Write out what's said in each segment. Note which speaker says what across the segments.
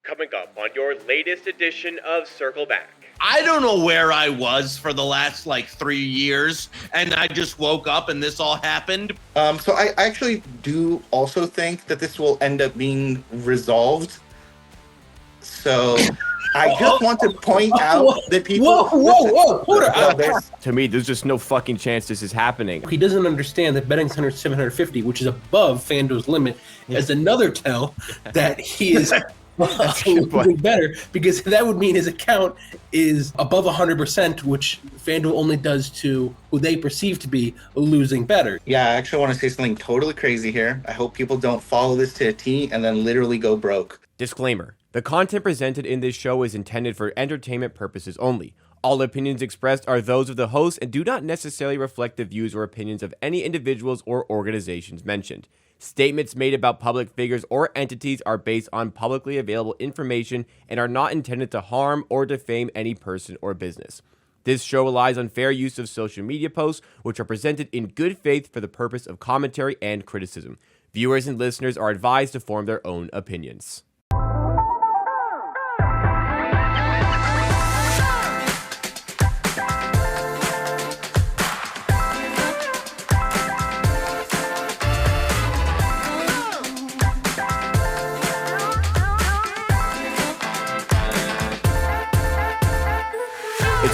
Speaker 1: coming up on your latest edition of Circle Back.
Speaker 2: I don't know where I was for the last 3 years, and I just woke up and this all happened.
Speaker 3: So I actually do also think that this will end up being resolved. So I just want to point out that people...
Speaker 4: Whoa, hold on.
Speaker 5: To me, there's just no fucking chance this is happening.
Speaker 4: He doesn't understand that betting 750, which is above FanDuel's limit, is another tell that he is doing better, because that would mean his account is above 100%, which FanDuel only does to who they perceive to be losing better.
Speaker 3: Yeah, I actually want to say something totally crazy here. I hope people don't follow this to a T and then literally go broke.
Speaker 5: Disclaimer. The content presented in this show is intended for entertainment purposes only. All opinions expressed are those of the host and do not necessarily reflect the views or opinions of any individuals or organizations mentioned. Statements made about public figures or entities are based on publicly available information and are not intended to harm or defame any person or business. This show relies on fair use of social media posts, which are presented in good faith for the purpose of commentary and criticism. Viewers and listeners are advised to form their own opinions.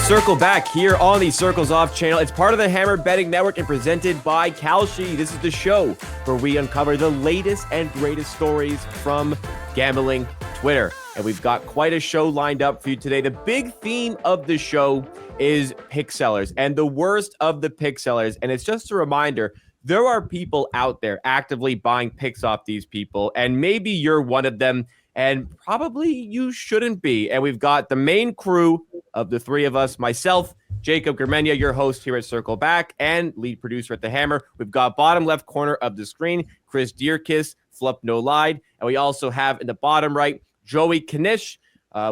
Speaker 5: Circle Back here on the Circles Off channel. It's part of the Hammer Betting Network and presented by Kalshi. This is the show where we uncover the latest and greatest stories from gambling Twitter. And we've got quite a show lined up for you today. The big theme of the show is pick sellers and the worst of the pick sellers. And it's just a reminder, there are people out there actively buying picks off these people, and maybe you're one of them. And probably you shouldn't be. And we've got the main crew of the three of us, myself, Jacob Gramegna, your host here at Circle Back, and lead producer at The Hammer. We've got bottom left corner of the screen, Chris Dierkes, Flup No Lied. And we also have in the bottom right, Joey Knish.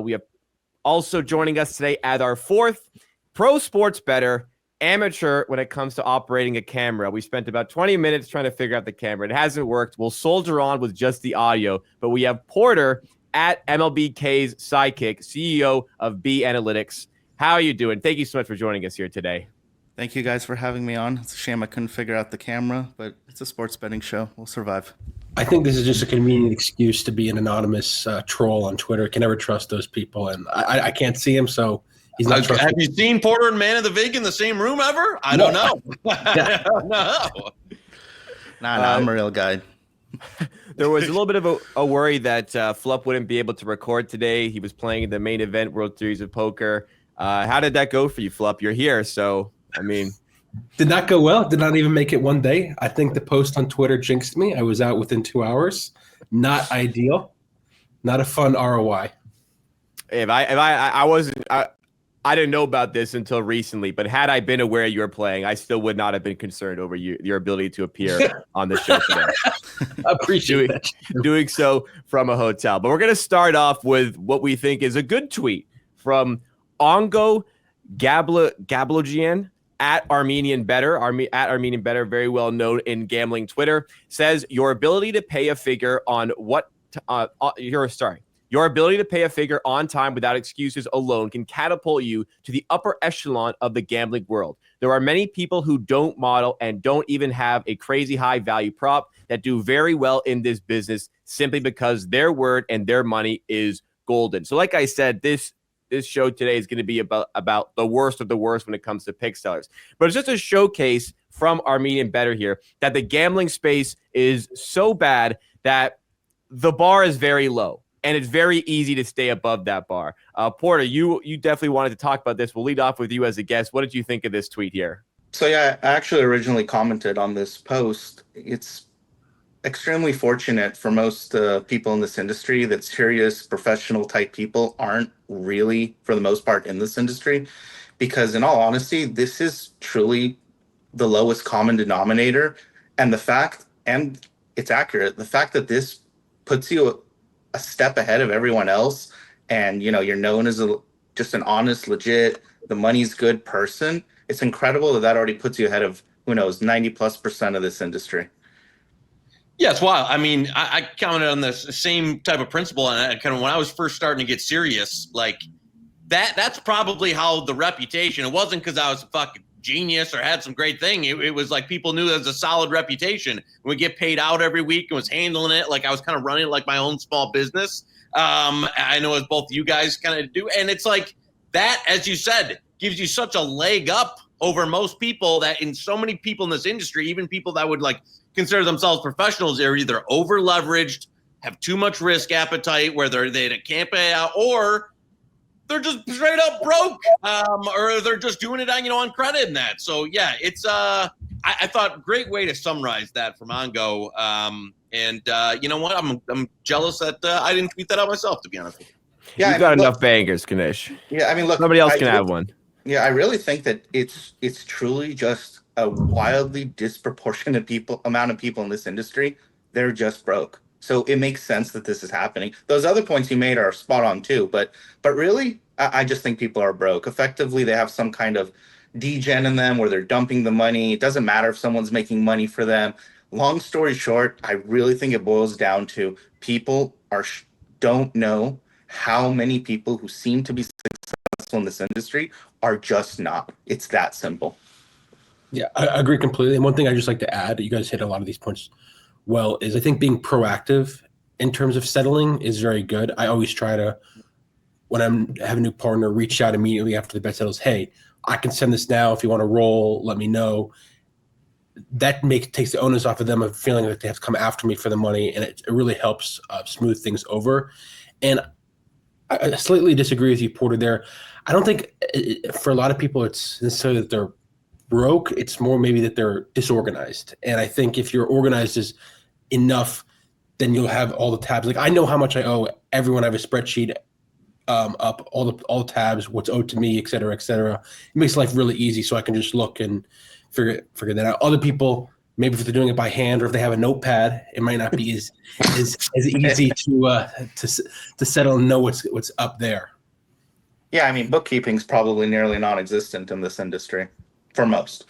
Speaker 5: We have also joining us today as our fourth pro sports bettor, amateur when it comes to operating a camera. We spent about 20 minutes trying to figure out the camera. It hasn't worked. We'll soldier on with just the audio. But we have Porter at MLBK's sidekick, CEO of BAanalytics. How are you doing? Thank you so much for joining us here today.
Speaker 3: Thank you guys for having me on. It's a shame I couldn't figure out the camera, but it's a sports betting show. We'll survive.
Speaker 4: I think this is just a convenient excuse to be an anonymous troll on Twitter. Can never trust those people, and I can't see him, so he's not trustworthy.
Speaker 2: Have you seen Porter and Man of the Vig in the same room ever? I don't know. I don't know.
Speaker 3: Nah, I'm a real guy.
Speaker 5: There was a little bit of a worry that Flup wouldn't be able to record today. He was playing in the main event World Series of Poker. How did that go for you, Flup? You're here, so, I mean...
Speaker 4: Did not go well. Did not even make it one day. I think the post on Twitter jinxed me. I was out within 2 hours. Not ideal. Not a fun ROI.
Speaker 5: I didn't know about this until recently, but had I been aware you were playing, I still would not have been concerned over your ability to appear on the show today.
Speaker 4: I appreciate that.
Speaker 5: Doing so from a hotel. But we're going to start off with what we think is a good tweet from Ongo Gablogian at Armenian Bettor, very well known in gambling Twitter, says your ability to pay a figure on Your ability to pay a figure on time without excuses alone can catapult you to the upper echelon of the gambling world. There are many people who don't model and don't even have a crazy high value prop that do very well in this business simply because their word and their money is golden. So like I said, this show today is going to be about the worst of the worst when it comes to pick sellers. But it's just a showcase from Armenian Bettor here that the gambling space is so bad that the bar is very low. And it's very easy to stay above that bar. Porter, you definitely wanted to talk about this. We'll lead off with you as a guest. What did you think of this tweet here?
Speaker 3: So yeah, I actually originally commented on this post. It's extremely fortunate for most people in this industry that serious professional type people aren't really, for the most part, in this industry. Because in all honesty, this is truly the lowest common denominator. And it's accurate, the fact that this puts you a step ahead of everyone else, and you're known as just an honest, legit, the money's good person. It's incredible that already puts you ahead of, who knows, 90+% of this industry.
Speaker 2: Yeah, it's wild. I mean, I commented on the same type of principle, and I kind of when I was first starting to get serious, like that's probably how the reputation. It wasn't because I was a fucking genius or had some great thing. It was like people knew there was a solid reputation. We get paid out every week and was handling it like I was kind of running it like my own small business. I know as both you guys kind of do, and it's like that, as you said, gives you such a leg up over most people that in so many people in this industry, even people that would like consider themselves professionals, they're either over leveraged, have too much risk appetite where they can't pay out, or they're just straight up broke, or they're just doing it on on credit and that. So yeah, it's I thought great way to summarize that from Ongo. And you know what? I'm jealous that I didn't tweet that out myself, to be honest with you.
Speaker 5: Yeah, you've got enough bangers, Knish.
Speaker 3: Yeah, I mean, look,
Speaker 5: somebody else can have one.
Speaker 3: Yeah, I really think that it's truly just a wildly disproportionate amount of people in this industry. They're just broke. So it makes sense that this is happening. Those other points you made are spot on too, but really, I just think people are broke. Effectively, they have some kind of degen in them where they're dumping the money. It doesn't matter if someone's making money for them. Long story short, I really think it boils down to people don't know how many people who seem to be successful in this industry are just not. It's that simple.
Speaker 4: Yeah, I agree completely. And one thing I just like to add, you guys hit a lot of these points well, is I think being proactive in terms of settling is very good. I always try to, when I have a new partner, reach out immediately after the bet settles. Hey, I can send this now. If you want to roll, let me know. That takes the onus off of them of feeling like they have to come after me for the money, and it really helps smooth things over. And I slightly disagree with you, Porter, there. I don't think for a lot of people it's necessarily that they're broke. It's more maybe that they're disorganized. And I think if you're organized as enough, then you'll have all the tabs. Like I know how much I owe everyone. I have a spreadsheet up, all the tabs, what's owed to me, et cetera, et cetera. It makes life really easy, so I can just look and figure that out. Other people, maybe if they're doing it by hand or if they have a notepad, it might not be as easy to settle and know what's up there.
Speaker 3: Yeah, I mean, bookkeeping's probably nearly non-existent in this industry for most,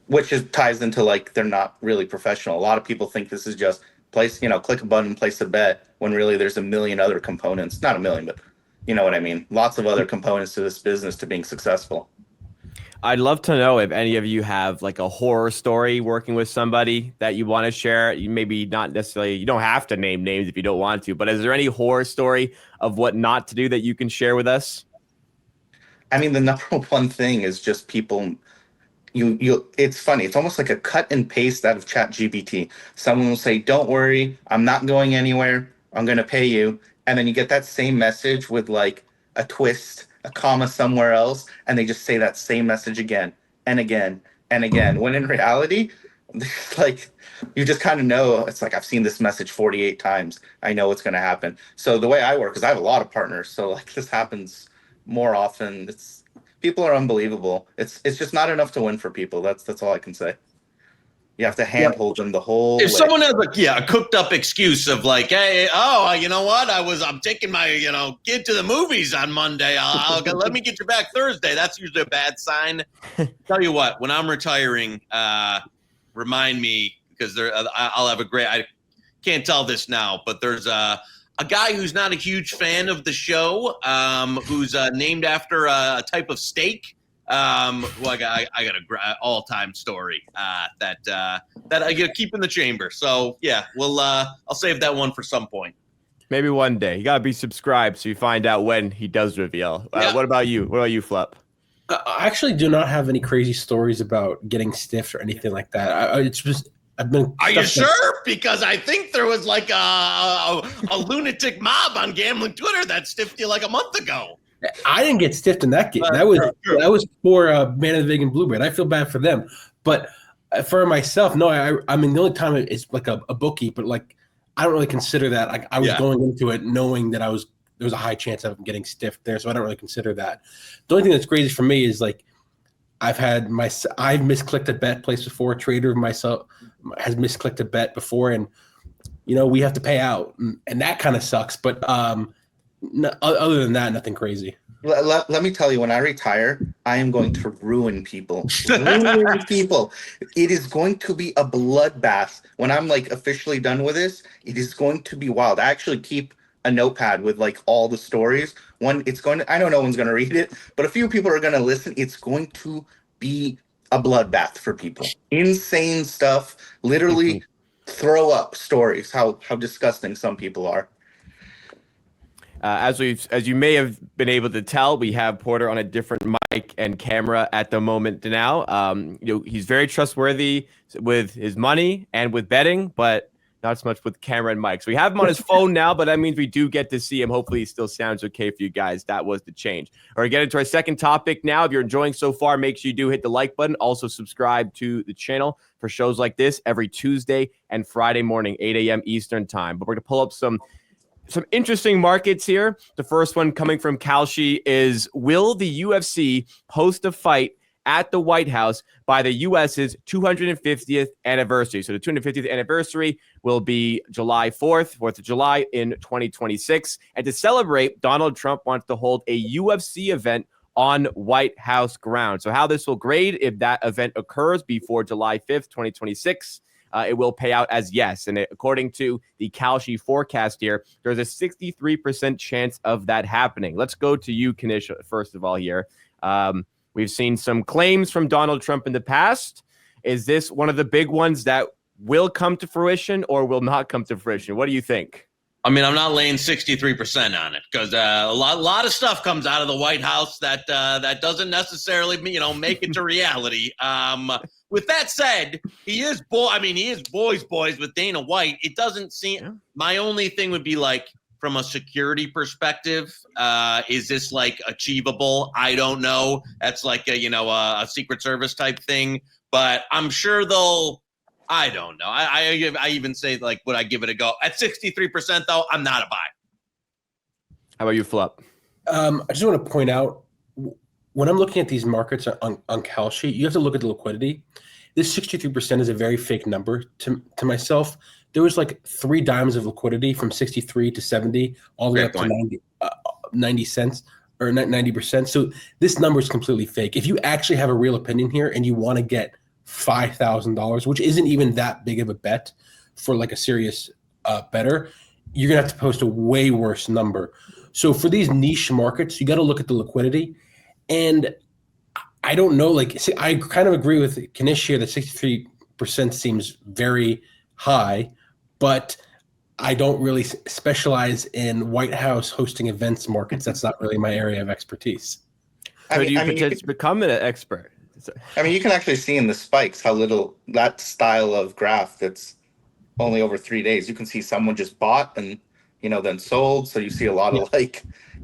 Speaker 3: which ties into like they're not really professional. A lot of people think this is just click a button, place a bet, when really there's a million other components. Not a million, but you know what I mean. Lots of other components to this business to being successful.
Speaker 5: I'd love to know if any of you have like a horror story working with somebody that you want to share. You maybe not necessarily, you don't have to name names if you don't want to, but is there any horror story of what not to do that you can share with us?
Speaker 3: I mean, the number one thing is just people, it's funny. It's almost like a cut and paste out of ChatGPT. Someone will say, don't worry, I'm not going anywhere. I'm going to pay you. And then you get that same message with like a twist, a comma somewhere else, and they just say that same message again and again and again. When in reality, like you just kind of know, it's like I've seen this message 48 times. I know what's going to happen. So the way I work is I have a lot of partners. So like this happens more often. People are unbelievable. It's just not enough to win for people. That's all I can say. You have to handhold them the whole way.
Speaker 2: Someone has a cooked up excuse of like, hey, you know what? I'm taking my kid to the movies on Monday. I'll let me get you back Thursday. That's usually a bad sign. Tell you what, when I'm retiring, remind me, because I'll have I can't tell this now, but there's a guy who's not a huge fan of the show, who's named after a type of steak. I got a all-time story that I keep in the chamber. So yeah, I'll save that one for some point.
Speaker 5: Maybe one day. You gotta be subscribed so you find out when he does reveal.
Speaker 2: Yeah.
Speaker 5: What about you? What about you, Flep?
Speaker 4: I actually do not have any crazy stories about getting stiffed or anything like that. It's just I've been.
Speaker 2: Are you sure? Because I think there was like a lunatic mob on gambling Twitter that stiffed you like a month ago.
Speaker 4: I didn't get stiffed in that game. That was for Man of the Vegan Blueberry. I feel bad for them, but for myself, no. I mean, the only time it's like a bookie, but like I don't really consider that. Like I was going into it knowing that there was a high chance of getting stiffed there, so I don't really consider that. The only thing that's crazy for me is like I've misclicked a bet placed before. A trader of myself has misclicked a bet before, and we have to pay out, and that kind of sucks. But No, other than that, nothing crazy.
Speaker 3: Let me tell you, when I retire, I am going to ruin people. Ruin people. It is going to be a bloodbath. When I'm like officially done with this, it is going to be wild. I actually keep a notepad with like all the stories. I know no one's going to read it, but a few people are going to listen. It's going to be a bloodbath for people. Insane stuff. Literally throw up stories. How disgusting some people are.
Speaker 5: As you may have been able to tell, we have Porter on a different mic and camera at the moment now. He's very trustworthy with his money and with betting, but not so much with camera and mic. So we have him on his phone now, but that means we do get to see him. Hopefully he still sounds okay for you guys. That was the change. All right, get into our second topic now. If you're enjoying so far, make sure you do hit the like button. Also subscribe to the channel for shows like this every Tuesday and Friday morning, 8 a.m. Eastern time. But we're going to pull up some interesting markets here. The first one coming from Kalshi is, will the UFC host a fight at the White House by the U.S.'s 250th anniversary? So the 250th anniversary will be July 4th of July in 2026. And to celebrate, Donald Trump wants to hold a UFC event on White House ground. So how this will grade if that event occurs before July 5th, 2026, it will pay out as yes. And according to the Kalshi forecast here, there's a 63% chance of that happening. Let's go to you, Knish, first of all here. We've seen some claims from Donald Trump in the past. Is this one of the big ones that will come to fruition or will not come to fruition? What do you think?
Speaker 2: I mean, I'm not laying 63% on it because a lot of stuff comes out of the White House that doesn't necessarily, make it to reality. With that said, he is boys with Dana White. It doesn't seem. Yeah. My only thing would be like, from a security perspective, is this like achievable? I don't know. That's like a Secret Service type thing, but I'm sure they'll. I don't know. I even say, like, would I give it a go? At 63%, though, I'm not a buy.
Speaker 5: How about you, Flop?
Speaker 4: I just want to point out, when I'm looking at these markets on Kalshi, you have to look at the liquidity. This 63% is a very fake number to myself. There was like 3 dimes of liquidity from 63 to 70, all the way up to 90 cents or 90%. So this number is completely fake. If you actually have a real opinion here and you want to get $5,000, which isn't even that big of a bet for like a serious bettor, you're gonna have to post a way worse number. So for these niche markets, you got to look at the liquidity. And I don't know, I kind of agree with Knish here that 63% seems very high, but I don't really specialize in White House hosting events markets. That's not really my area of expertise.
Speaker 5: Could you potentially become an expert?
Speaker 3: I mean, you can actually see in the spikes how little that style of graph that's only over 3 days. You can see someone just bought and, then sold. So you see a lot of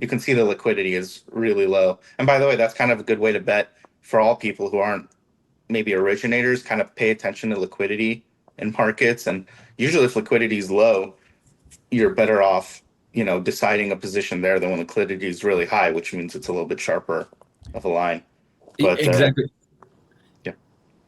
Speaker 3: you can see the liquidity is really low. And by the way, that's kind of a good way to bet for all people who aren't maybe originators, kind of pay attention to liquidity in markets. And usually if liquidity is low, you're better off, deciding a position there than when liquidity is really high, which means it's a little bit sharper of a line. But,
Speaker 4: exactly.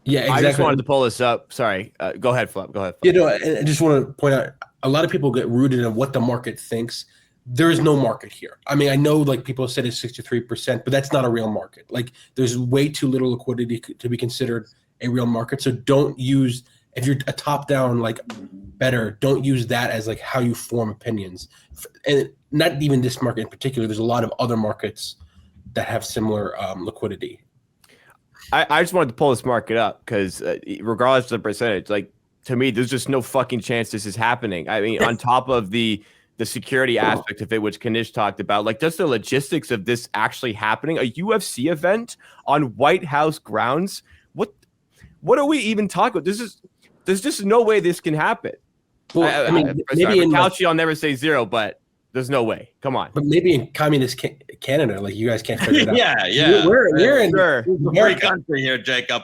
Speaker 4: Yeah, exactly.
Speaker 5: I just wanted to pull this up. Sorry. Go ahead, Flop. Go ahead.
Speaker 4: I just want to point out, a lot of people get rooted in what the market thinks. There is no market here. I mean, I know people said it's 63%, but that's not a real market. Like, there's way too little liquidity to be considered a real market. So don't use, if you're a top-down bettor, don't use that as how you form opinions. And not even this market in particular. There's a lot of other markets that have similar liquidity.
Speaker 5: I just wanted to pull this market up because regardless of the percentage, to me, there's just no fucking chance this is happening. I mean, on top of the security aspect of it, which Knish talked about, just the logistics of this actually happening, a UFC event on White House grounds. What are we even talking about? There's just no way this can happen.
Speaker 4: Well,
Speaker 5: maybe in Kalshi, I'll never say zero, but there's no way. Come on.
Speaker 4: But maybe in communist Canada, you guys can't figure it out.
Speaker 2: Yeah.
Speaker 4: We're in
Speaker 2: free country here, Jacob.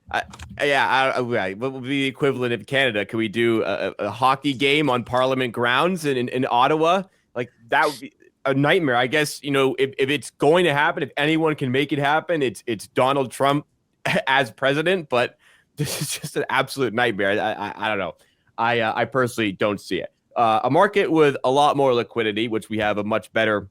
Speaker 5: What would be the equivalent of Canada? Could we do a hockey game on Parliament grounds in Ottawa? That would be a nightmare. I guess, if it's going to happen, if anyone can make it happen, it's Donald Trump as president. But this is just an absolute nightmare. I don't know. I personally don't see it. a market with a lot more liquidity, which we have a much better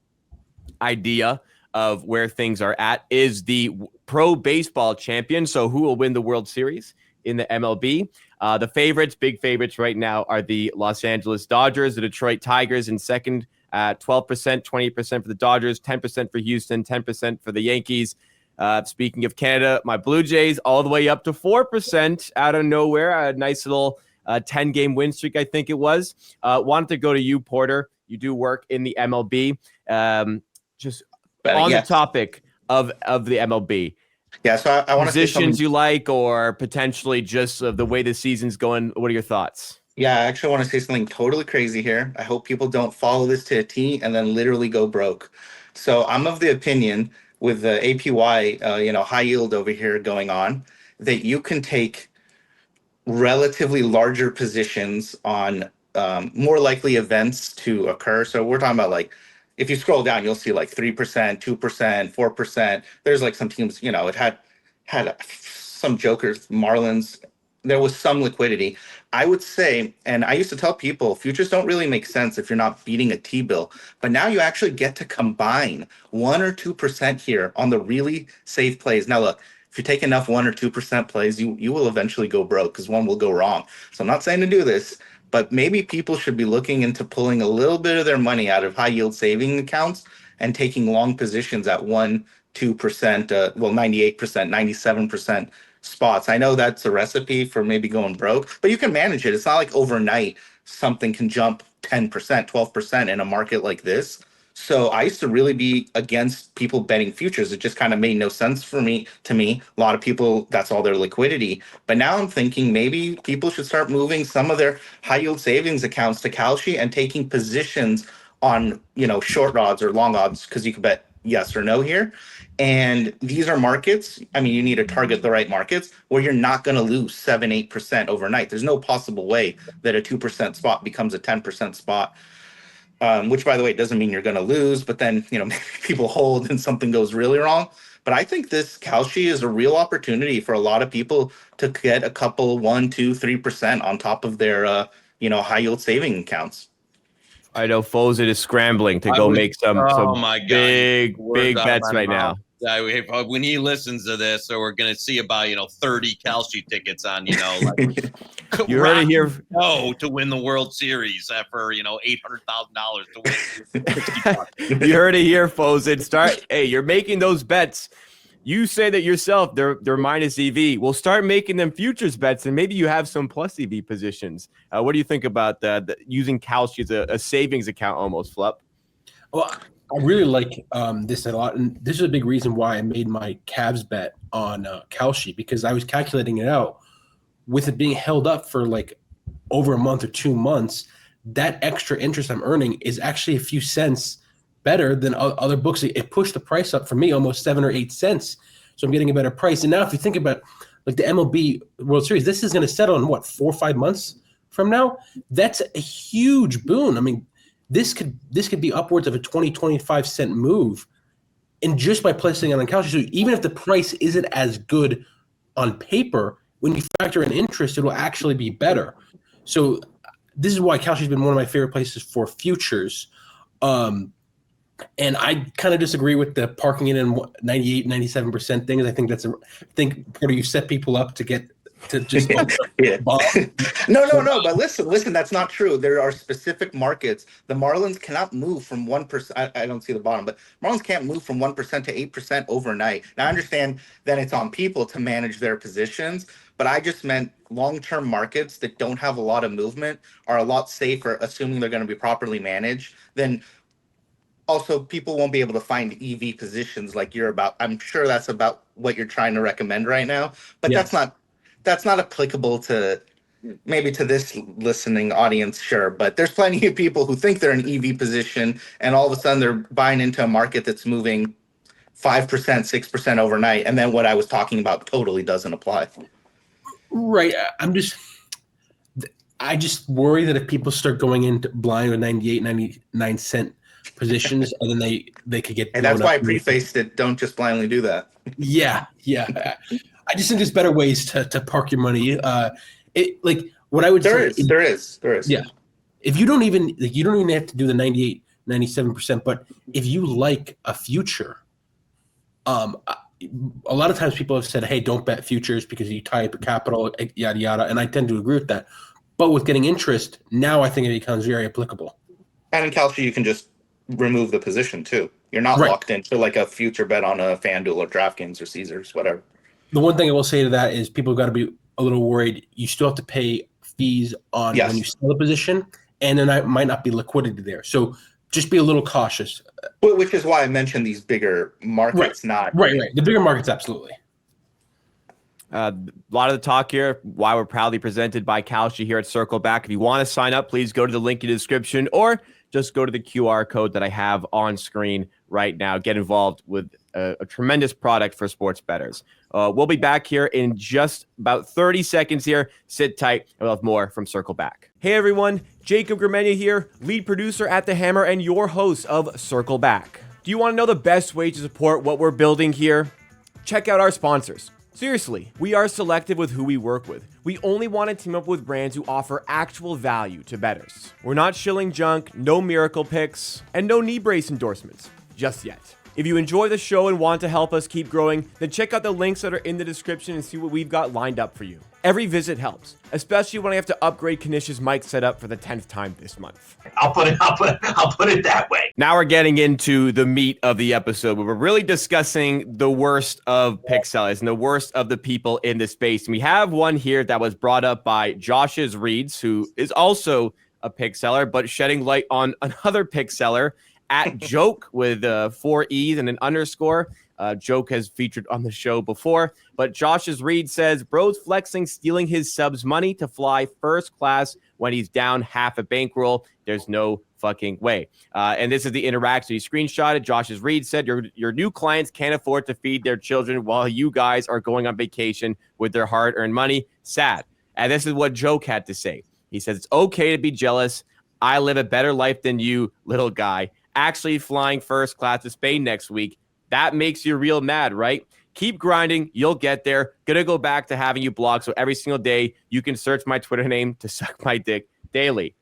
Speaker 5: idea of where things are at, is the pro baseball champion. So who will win the World Series in the MLB? The favorites, big favorites right now, are the Los Angeles Dodgers, the Detroit Tigers in second at 12%, 20% for the Dodgers, 10% for Houston, 10% for the Yankees. Speaking of Canada, my Blue Jays all the way up to 4% out of nowhere. A nice little 10-game win streak, I think it was. Wanted to go to you, Porter. You do work in the MLB. Just on the topic of the MLB.
Speaker 3: Yeah, so I want to say
Speaker 5: positions you like, or potentially just the way the season's going. What are your thoughts?
Speaker 3: Yeah, I actually want to say something totally crazy here. I hope people don't follow this to a T and then literally go broke. So I'm of the opinion with the APY, high yield over here going on, that you can take relatively larger positions on more likely events to occur. So we're talking about, like, if you scroll down, you'll see like 3%, 2%, 4%. There's like some teams, it had some jokers, Marlins. There was some liquidity. I would say, and I used to tell people, futures don't really make sense if you're not beating a T-bill. But now you actually get to combine 1 or 2% here on the really safe plays. Now, look, if you take enough 1 or 2% plays, you will eventually go broke because one will go wrong. So I'm not saying to do this, but maybe people should be looking into pulling a little bit of their money out of high yield saving accounts and taking long positions at 1, 2%, 98%, 97% spots. I know that's a recipe for maybe going broke, but you can manage it. It's not like overnight something can jump 10%, 12% in a market like this. So I used to really be against people betting futures. It just kind of made no sense to me. A lot of people, that's all their liquidity. But now I'm thinking maybe people should start moving some of their high yield savings accounts to Kalshi and taking positions on, short odds or long odds, because you could bet yes or no here. And these are markets. I mean, you need to target the right markets where you're not going to lose 7, 8% overnight. There's no possible way that a 2% spot becomes a 10% spot. Which, by the way, doesn't mean you're going to lose, but then, maybe people hold and something goes really wrong. But I think this Kalshi is a real opportunity for a lot of people to get a couple 1, 2, 3% on top of their, high yield saving accounts.
Speaker 5: I know Fozit is scrambling to go make some big bets right now.
Speaker 2: When he listens to this, so we're going to see about 30 Kalshi tickets on
Speaker 5: you heard it here.
Speaker 2: To win the World Series for $800,000 to win.
Speaker 5: You heard it here, Fozit. Hey, you're making those bets. You say that yourself. They're minus EV. We'll start making them futures bets, and maybe you have some plus EV positions. What do you think about using Kalshi as a savings account almost, Flup?
Speaker 4: Well, I really like this a lot, and this is a big reason why I made my Cavs bet on Kalshi, because I was calculating it out. With it being held up for like over a month or 2 months, that extra interest I'm earning is actually a few cents better than other books. It pushed the price up for me almost 7 or 8 cents, so I'm getting a better price. And now if you think about like the MLB World Series, this is going to settle in 4 or 5 months from now. That's a huge boon. I mean, this could be upwards of a 20-25 cent move, and just by placing it on Kalshi. So even if the price isn't as good on paper, when you factor in interest, it will actually be better. So this is why Kalshi has been one of my favorite places for futures. And I kind of disagree with the parking it in 98, 97% things. I think Porter, you set people up to get to just
Speaker 3: yeah. No. But listen, that's not true. There are specific markets. The Marlins cannot move from 1%. I don't see the bottom, but Marlins can't move from 1% to 8% overnight. Now I understand that it's on people to manage their positions, but I just meant long-term markets that don't have a lot of movement are a lot safer, assuming they're going to be properly managed. Then also people won't be able to find EV positions like you're about. I'm sure that's about what you're trying to recommend right now, but yes. That's not applicable to maybe to this listening audience, sure, but there's plenty of people who think they're in EV position and all of a sudden they're buying into a market that's moving 5%, 6% overnight, and then what I was talking about totally doesn't apply.
Speaker 4: Right. I just worry that if people start going into blind with 98, 99 cent positions, and then they could get.
Speaker 3: And that's why I prefaced it. Don't just blindly do that.
Speaker 4: Yeah. I just think there's better ways to park your money. What I would
Speaker 3: there
Speaker 4: say
Speaker 3: is.
Speaker 4: Yeah. If you don't even have to do the 98, 97%, but if you like a future, a lot of times people have said, hey, don't bet futures because you tie up your capital, yada, yada. And I tend to agree with that. But with getting interest, now I think it becomes very applicable.
Speaker 3: And in Kalshi, you can just remove the position too. You're not locked into like a future bet on a FanDuel or DraftKings or Caesars, whatever.
Speaker 4: The one thing I will say to that is people got to be a little worried. You still have to pay fees on when you sell a position, and then might not be liquidity there. So just be a little cautious.
Speaker 3: Which is why I mentioned these bigger markets,
Speaker 4: Right. The bigger markets, absolutely.
Speaker 5: A lot of the talk here, why we're proudly presented by Kalshi here at Circle Back. If you want to sign up, please go to the link in the description or just go to the QR code that I have on screen right now. Get involved with a tremendous product for sports bettors. We'll be back here in just about 30 seconds here. Sit tight, and we'll have more from Circle Back. Hey everyone, Jacob Gramegna here, lead producer at The Hammer and your host of Circle Back. Do you want to know the best way to support what we're building here? Check out our sponsors. Seriously, we are selective with who we work with. We only want to team up with brands who offer actual value to bettors. We're not shilling junk, no miracle picks, and no knee brace endorsements, just yet. If you enjoy the show and want to help us keep growing, then check out the links that are in the description and see what we've got lined up for you. Every visit helps, especially when I have to upgrade Knish's mic setup for the 10th time this month.
Speaker 6: I'll put it that way.
Speaker 5: Now we're getting into the meat of the episode where we're really discussing the worst of pick sellers and the worst of the people in the space. And we have one here that was brought up by Josh's Reeds, who is also a pick seller, but shedding light on another pick seller at Joke with 4 E's and an underscore. Joke has featured on the show before, but Josh's Reed says, bro's flexing, stealing his subs money to fly first class when he's down half a bankroll. There's no fucking way. And this is the interaction. He screenshotted. Josh's Reed said, your new clients can't afford to feed their children while you guys are going on vacation with their hard-earned money. Sad. And this is what Joke had to say. He says, it's okay to be jealous. I live a better life than you, little guy. Actually flying first class to Spain next week. That makes you real mad, right? Keep grinding. You'll get there. Gonna go back to having you blog so every single day you can search my Twitter name to suck my dick daily.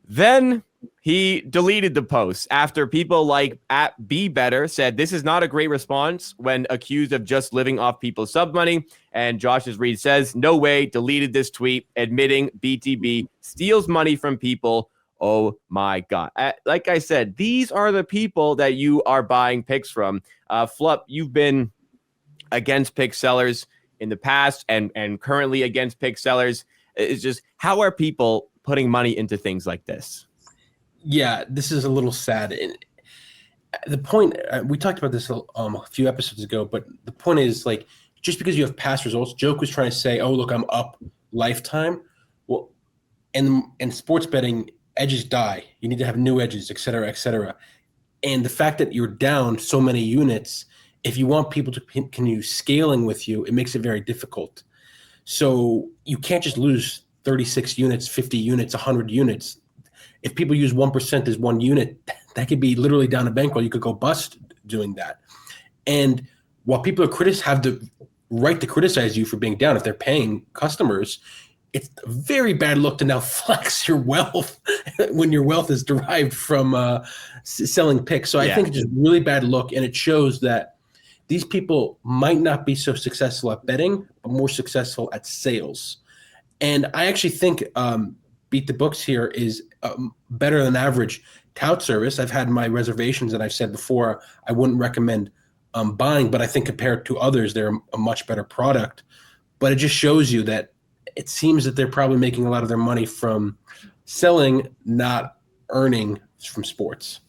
Speaker 5: Then he deleted the post after people like at BAanalytics said this is not a great response when accused of just living off people's sub money. And Josh's Reed says, no way, deleted this tweet admitting BTB steals money from people. Oh my God. Like I said, these are the people that you are buying picks from. Flup, you've been against pick sellers in the past and currently against pick sellers. It's just, how are people putting money into things like this?
Speaker 4: Yeah, this is a little sad. And the point, we talked about this a few episodes ago, but the point is, like, just because you have past results, Joke was trying to say, oh, look, I'm up lifetime. Well, and sports betting, edges die. You need to have new edges, et cetera, et cetera. And the fact that you're down so many units, if you want people to continue scaling with you, it makes it very difficult. So you can't just lose 36 units, 50 units, 100 units. If people use 1% as 1 unit, that could be literally down a bankroll. You could go bust doing that. And while people have the right to criticize you for being down, if they're paying customers, it's a very bad look to now flex your wealth when your wealth is derived from selling picks. So I think it's just really bad look, and it shows that these people might not be so successful at betting, but more successful at sales. And I actually think Beat the Books here is better than average tout service. I've had my reservations, and I've said before I wouldn't recommend buying, but I think compared to others, they're a much better product. But it just shows you that it seems that they're probably making a lot of their money from selling, not earning from sports.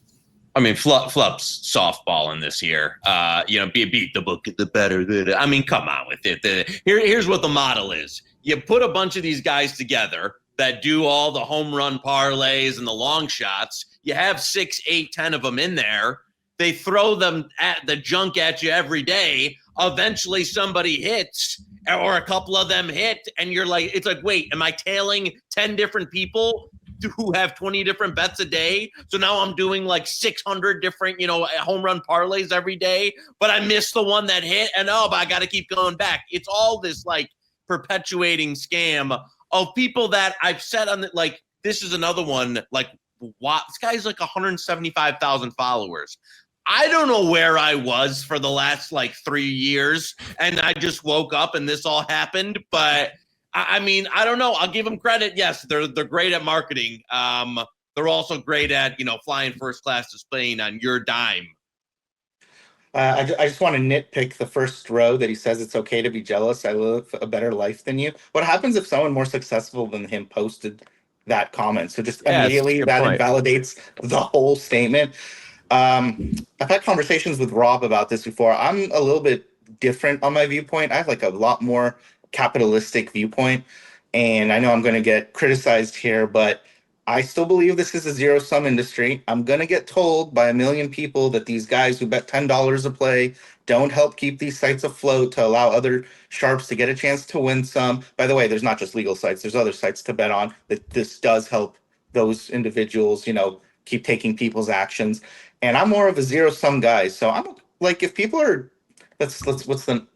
Speaker 2: I mean, Flup's softballing this here. Beat the book, get the better. I mean, come on with it. Here's what the model is. You put a bunch of these guys together that do all the home run parlays and the long shots. You have 6, 8, 10 of them in there. They throw them at the junk at you every day. Eventually somebody hits, or a couple of them hit, and you're like, it's like, wait, am I tailing 10 different people who have 20 different bets a day? So now I'm doing like 600 different, home run parlays every day, but I missed the one that hit, and but I got to keep going back. It's all this like perpetuating scam of people that I've said on the, like, this is another one. Like, what? This guy's like 175,000 followers. I don't know where I was for the last like 3 years, and I just woke up and this all happened. But I mean, I don't know. I'll give them credit. Yes, they're great at marketing. They're also great at, flying first class to Spain on your dime.
Speaker 3: I just want to nitpick the first row that he says it's okay to be jealous. I live a better life than you. What happens if someone more successful than him posted that comment? So just immediately that invalidates the whole statement. I've had conversations with Rob about this before. I'm a little bit different on my viewpoint. I have like a lot more capitalistic viewpoint, and I know I'm going to get criticized here, but I still believe this is a zero-sum industry. I'm going to get told by a million people that these guys who bet $10 a play don't help keep these sites afloat to allow other sharps to get a chance to win some. By the way, there's not just legal sites. There's other sites to bet on that this does help those individuals, keep taking people's actions. And I'm more of a zero-sum guy. So I'm like, if people are, what's the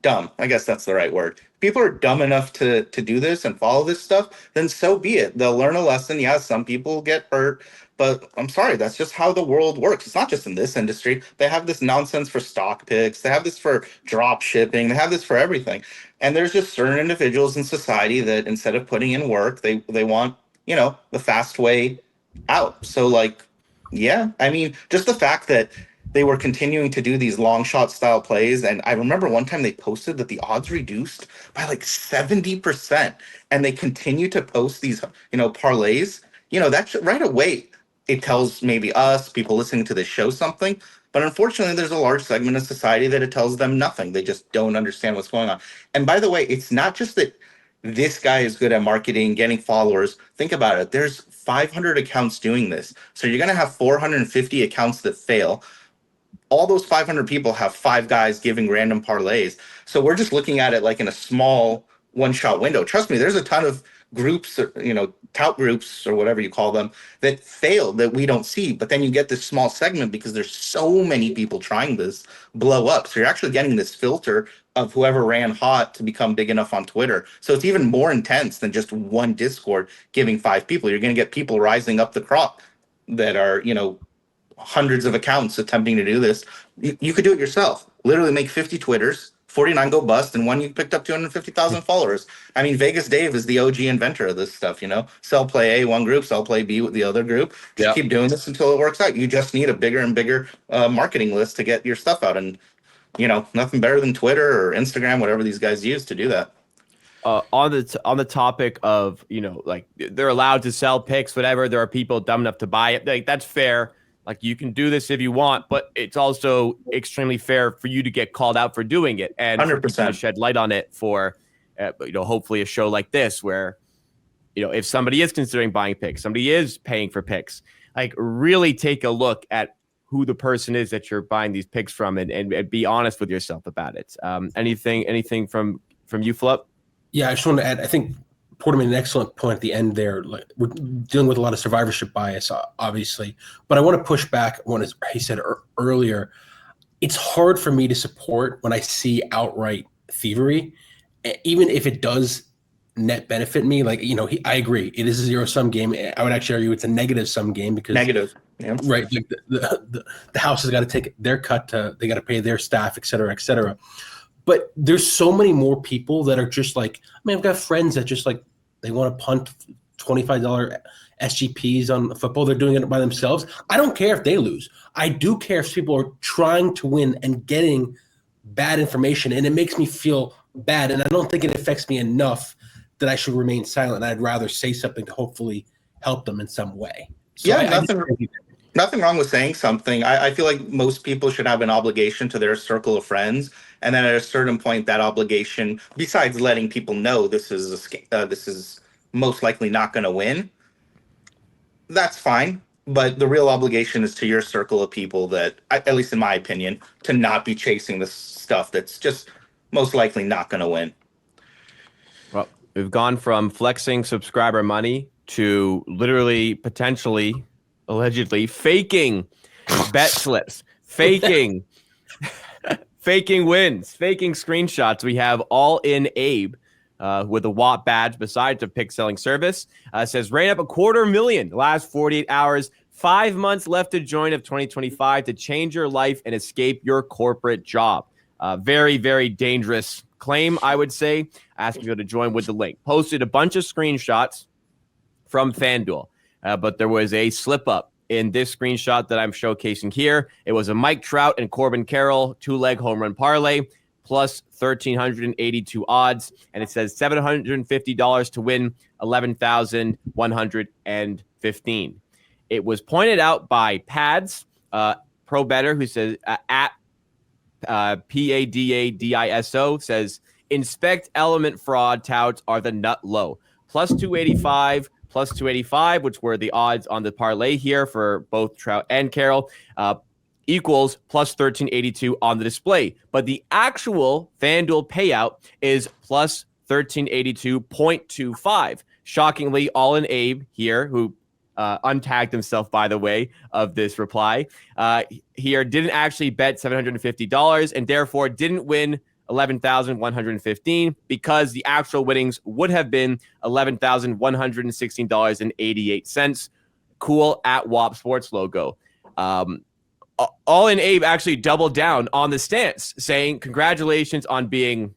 Speaker 3: dumb? I guess that's the right word. If people are dumb enough to do this and follow this stuff, then so be it. They'll learn a lesson. Yeah, some people get hurt, but I'm sorry, that's just how the world works. It's not just in this industry. They have this nonsense for stock picks. They have this for drop shipping. They have this for everything. And there's just certain individuals in society that instead of putting in work, they want, the fast way out. So like, yeah, I mean, just the fact that they were continuing to do these long shot style plays. And I remember one time they posted that the odds reduced by like 70%, and they continue to post these, parlays. That's right away. It tells maybe us, people listening to this show, something. But unfortunately, there's a large segment of society that it tells them nothing. They just don't understand what's going on. And by the way, it's not just that this guy is good at marketing, getting followers. Think about it. There's 500 accounts doing this. So you're going to have 450 accounts that fail. All those 500 people have 5 guys giving random parlays. So we're just looking at it like in a small one-shot window. Trust me, there's a ton of groups, tout groups or whatever you call them, that fail that we don't see. But then you get this small segment because there's so many people trying this blow up. So you're actually getting this filter of whoever ran hot to become big enough on Twitter. So it's even more intense than just one Discord giving 5 people. You're going to get people rising up the crop that are, hundreds of accounts attempting to do this. You could do it yourself. Literally make 50 Twitters, 49 go bust, and one you picked up 250,000 followers. I mean, Vegas Dave is the OG inventor of this stuff, Sell play A one group, sell play B with the other group. Just keep doing this until it works out. You just need a bigger and bigger marketing list to get your stuff out. And, nothing better than Twitter or Instagram, whatever these guys use to do that.
Speaker 5: On the topic of, like they're allowed to sell picks, whatever, there are people dumb enough to buy it. Like, that's fair. Like, you can do this if you want, but it's also extremely fair for you to get called out for doing it and
Speaker 3: 100%
Speaker 5: to shed light on it for, hopefully a show like this where, if somebody is considering buying picks, somebody is paying for picks, like really take a look at who the person is that you're buying these picks from and be honest with yourself about it. Anything from you, Flip? Yeah,
Speaker 4: I just want to add, I think Porter made an excellent point at the end there. Like, we're dealing with a lot of survivorship bias, obviously, but I want to push back on what he said earlier. It's hard for me to support when I see outright thievery, even if it does net benefit me. Like, I agree, it is a zero-sum game. I would actually argue it's a negative-sum game because right, like the house has got to take their cut, they got to pay their staff, et cetera, et cetera. But there's so many more people that are just like, I've got friends that just like, they want to punt $25 SGPs on football. They're doing it by themselves. I don't care if they lose. I do care if people are trying to win and getting bad information, and it makes me feel bad. And I don't think it affects me enough that I should remain silent. I'd rather say something to hopefully help them in some way. So
Speaker 3: Nothing wrong with saying something. I feel like most people should have an obligation to their circle of friends, and then at a certain point, that obligation, besides letting people know this is most likely not going to win, that's fine. But the real obligation is to your circle of people that, at least in my opinion, to not be chasing this stuff that's just most likely not going to win.
Speaker 5: Well, we've gone from flexing subscriber money to literally, potentially, allegedly faking bet slips, faking wins, faking screenshots. We have All In Abe with a WAP badge besides a pick selling service. Says ran up $250,000 the last 48 hours. 5 months left to join of 2025 to change your life and escape your corporate job. Very, very dangerous claim, I would say. Asking you to join with the link. Posted a bunch of screenshots from FanDuel, but there was a slip up in this screenshot that I'm showcasing here. It was a Mike Trout and Corbin Carroll 2-leg home run parlay plus 1,382 odds, and it says $750 to win 11,115. It was pointed out by Pads Pro Better, who says at PADADISO says inspect element fraud touts are the nut low plus 285. Plus 285, which were the odds on the parlay here for both Trout and Carroll, equals plus 1382 on the display. But the actual FanDuel payout is plus 1382.25. Shockingly, All in Abe here, who untagged himself, by the way, of this reply, here didn't actually bet $750 and therefore didn't win 11,115 because the actual winnings would have been $11,116.88. Cool at WAP Sports logo. All in Abe actually doubled down on the stance, saying congratulations on being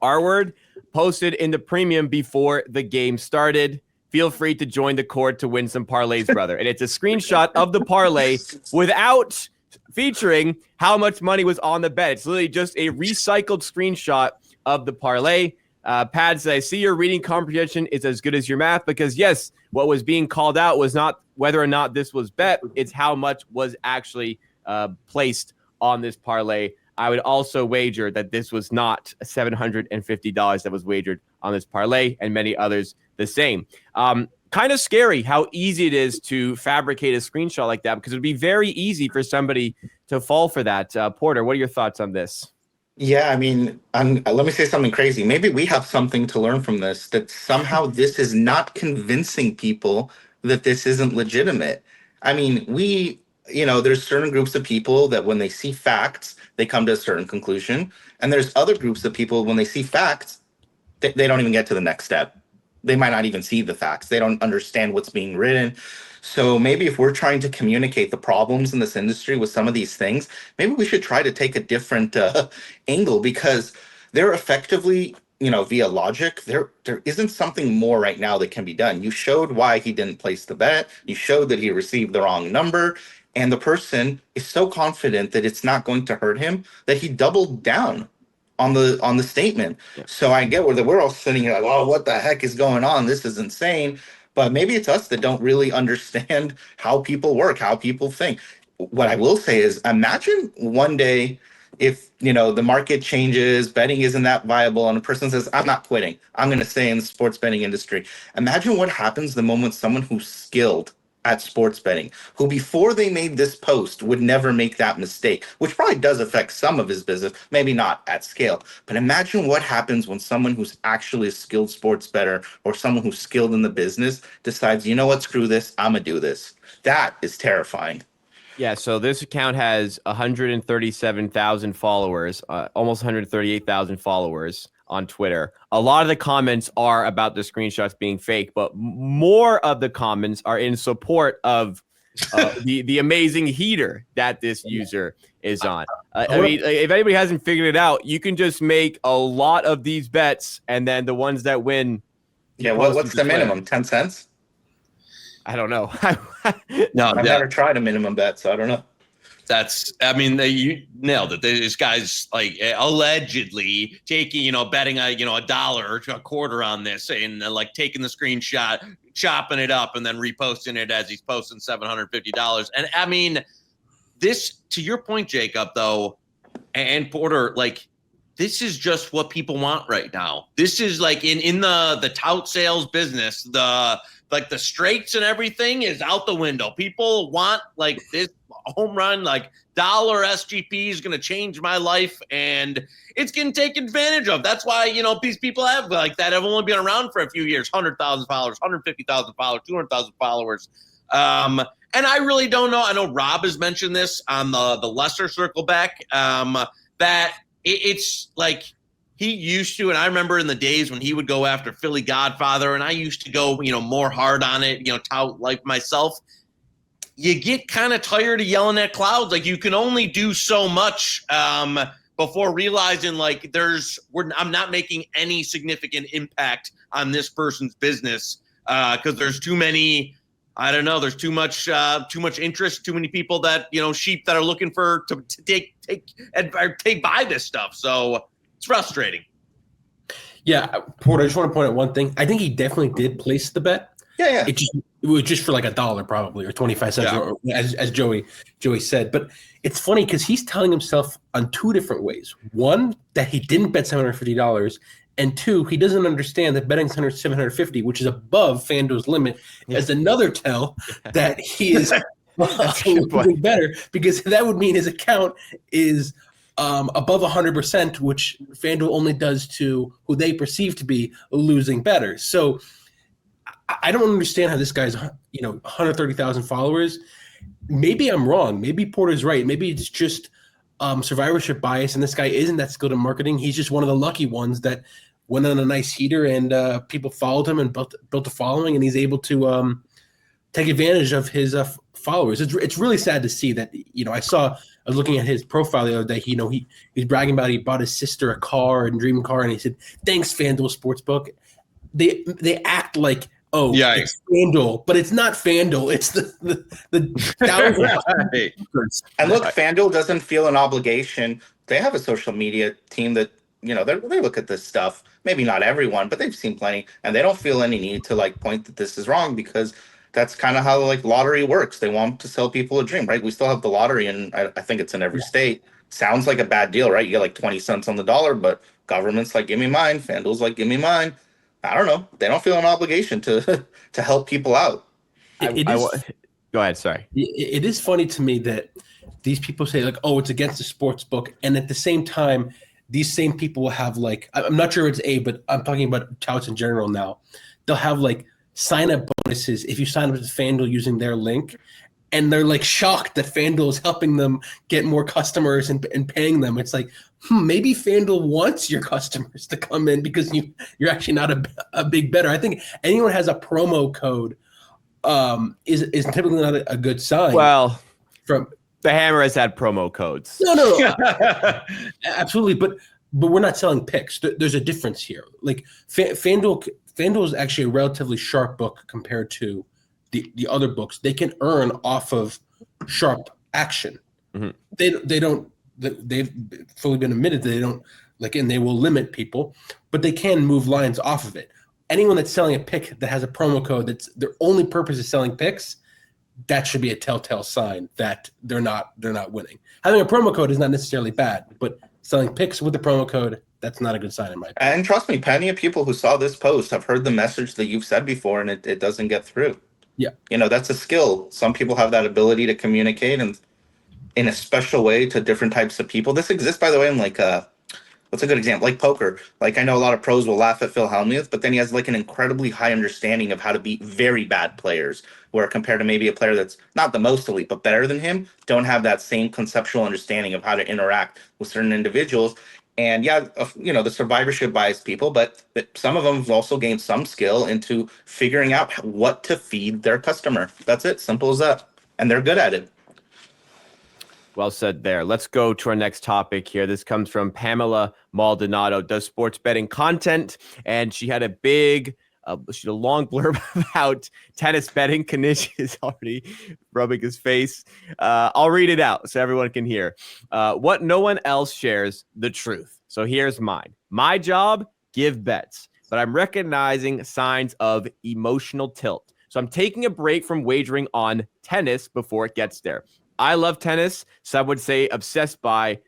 Speaker 5: R-word, posted in the premium before the game started. Feel free to join the court to win some parlays, brother. And it's a screenshot of the parlay without featuring how much money was on the bet. It's literally just a recycled screenshot of the parlay. Pads, I see your reading comprehension is as good as your math because, yes, what was being called out was not whether or not this was bet. It's how much was actually placed on this parlay. I would also wager that this was not $750 that was wagered on this parlay and many others the same. Kind of scary how easy it is to fabricate a screenshot like that because it would be very easy for somebody to fall for that. Porter, what are your thoughts on this?
Speaker 3: Yeah, I mean, let me say something crazy. Maybe we have something to learn from this, that somehow this is not convincing people that this isn't legitimate. I mean, there's certain groups of people that when they see facts, they come to a certain conclusion. And there's other groups of people, when they see facts, they don't even get to the next step. They might not even see the facts. They don't understand what's being written. So maybe if we're trying to communicate the problems in this industry with some of these things, maybe we should try to take a different angle because they're effectively, via logic, there isn't something more right now that can be done. You showed why he didn't place the bet. You showed that he received the wrong number. And the person is so confident that it's not going to hurt him that he doubled down on the statement. Yeah. So I get where we're all sitting here like, oh, what the heck is going on? This is insane. But maybe it's us that don't really understand how people work, how people think. What I will say is imagine one day if, the market changes, betting isn't that viable, and a person says, I'm not quitting. I'm going to stay in the sports betting industry. Imagine what happens the moment someone who's skilled at sports betting, who before they made this post would never make that mistake, which probably does affect some of his business, maybe not at scale. But imagine what happens when someone who's actually a skilled sports bettor or someone who's skilled in the business decides, you know what, screw this, I'm gonna do this. That is terrifying.
Speaker 5: Yeah, so this account has 137,000 followers, almost 138,000 followers on Twitter. A lot of the comments are about the screenshots being fake, but more of the comments are in support of the amazing heater that this user is on. I mean, if anybody hasn't figured it out, you can just make a lot of these bets, and then the ones that win.
Speaker 3: Yeah, what's the minimum? 10 cents?
Speaker 5: I don't know.
Speaker 3: No, I've never tried a minimum bet, so I don't know.
Speaker 2: You nailed it. This guy's like allegedly taking, betting a dollar to a quarter on this and like taking the screenshot, chopping it up and then reposting it as he's posting $750. And I mean, this, to your point, Jacob, though, and Porter, like, this is just what people want right now. This is like in the tout sales business, the straights and everything is out the window. People want like this home run, like dollar SGP is going to change my life, and it's getting taken advantage of. That's why, these people have like that have only been around for a few years, 100,000 followers, 150,000 followers, 200,000 followers. And I really don't know. I know Rob has mentioned this on the lesser circle back, that it's like he used to, and I remember in the days when he would go after Philly Godfather, and I used to go, more hard on it, tout like myself. You get kind of tired of yelling at clouds. Like, you can only do so much before realizing like I'm not making any significant impact on this person's business because there's too many. I don't know. There's too much interest. Too many people that sheep that are looking for to take buy this stuff. So it's frustrating.
Speaker 4: Yeah, Porter. I just want to point out one thing. I think he definitely did place the bet.
Speaker 3: Yeah.
Speaker 4: It was just for like $1 probably, or 25 cents, or, as Joey said. But it's funny because he's telling himself on two different ways. One, that he didn't bet $750, and two, he doesn't understand that betting $750, which is above FanDuel's limit, is another tell that he is doing better, because that would mean his account is above 100%, which FanDuel only does to who they perceive to be losing better. So I don't understand how this guy's 130,000 followers. Maybe I'm wrong. Maybe Porter's right. Maybe it's just survivorship bias, and this guy isn't that skilled in marketing. He's just one of the lucky ones that went on a nice heater, and people followed him and built a following, and he's able to take advantage of his followers. It's really sad to see that. I was looking at his profile the other day. He's bragging about he bought his sister a car, and dream car, and he said, "Thanks, FanDuel Sportsbook." They act like, oh, yeah, it's FanDuel, but it's not FanDuel. It's the
Speaker 3: And look, FanDuel doesn't feel an obligation. They have a social media team that they look at this stuff. Maybe not everyone, but they've seen plenty, and they don't feel any need to point that this is wrong, because that's kind of how lottery works. They want to sell people a dream, right? We still have the lottery, and I think it's in every state. Sounds like a bad deal, right? You get 20 cents on the dollar, but government's like, give me mine. FanDuel's like, give me mine. I don't know. They don't feel an obligation to help people out.
Speaker 5: Go ahead. Sorry.
Speaker 4: It is funny to me that these people say oh, it's against the sports book, and at the same time, these same people will have I'm not sure it's but I'm talking about touts in general now. They'll have sign up bonuses if you sign up to FanDuel using their link, and they're shocked that FanDuel is helping them get more customers and paying them. It's maybe FanDuel wants your customers to come in because you're actually not a big bettor. I think anyone has a promo code is typically not a good sign.
Speaker 5: Well,
Speaker 4: from
Speaker 5: the Hammer has had promo codes.
Speaker 4: No. Absolutely, but we're not selling picks. There's a difference here. FanDuel is actually a relatively sharp book compared to the other books. They can earn off of sharp action. Mm-hmm. They've fully been admitted that they don't and they will limit people, but they can move lines off of it. Anyone that's selling a pick that has a promo code that's their only purpose is selling picks, that should be a telltale sign that they're not winning. Having a promo code is not necessarily bad, but selling picks with a promo code, that's not a good sign in my opinion.
Speaker 3: And trust me, plenty of people who saw this post have heard the message that you've said before, and it doesn't get through.
Speaker 4: Yeah.
Speaker 3: That's a skill. Some people have that ability to communicate and in a special way to different types of people. This exists, by the way, in what's a good example? Poker. I know a lot of pros will laugh at Phil Hellmuth, but then he has an incredibly high understanding of how to beat very bad players, where compared to maybe a player that's not the most elite, but better than him, don't have that same conceptual understanding of how to interact with certain individuals. And the survivorship bias people, but some of them have also gained some skill into figuring out what to feed their customer. That's it. Simple as that. And they're good at it.
Speaker 5: Well said there. Let's go to our next topic here. This comes from Pamela Maldonado, does sports betting content, and she had a long blurb about tennis betting. Knish is already rubbing his face. I'll read it out so everyone can hear. What no one else shares, the truth. So here's mine. My job, give bets, but I'm recognizing signs of emotional tilt. So I'm taking a break from wagering on tennis before it gets there. I love tennis. Some would say obsessed, but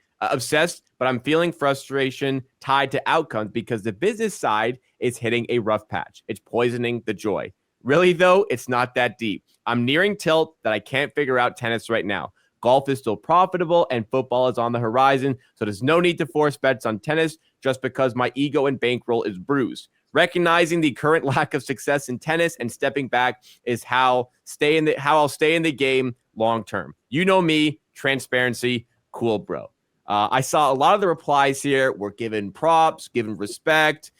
Speaker 5: I'm feeling frustration tied to outcomes because the business side is hitting a rough patch. It's poisoning the joy. Really, though, it's not that deep. I'm nearing tilt that I can't figure out tennis right now. Golf is still profitable and football is on the horizon, so there's no need to force bets on tennis just because my ego and bankroll is bruised. Recognizing the current lack of success in tennis and stepping back is how I'll stay in the game long term. You know me, transparency, cool bro. I saw a lot of the replies here were given props, given respect,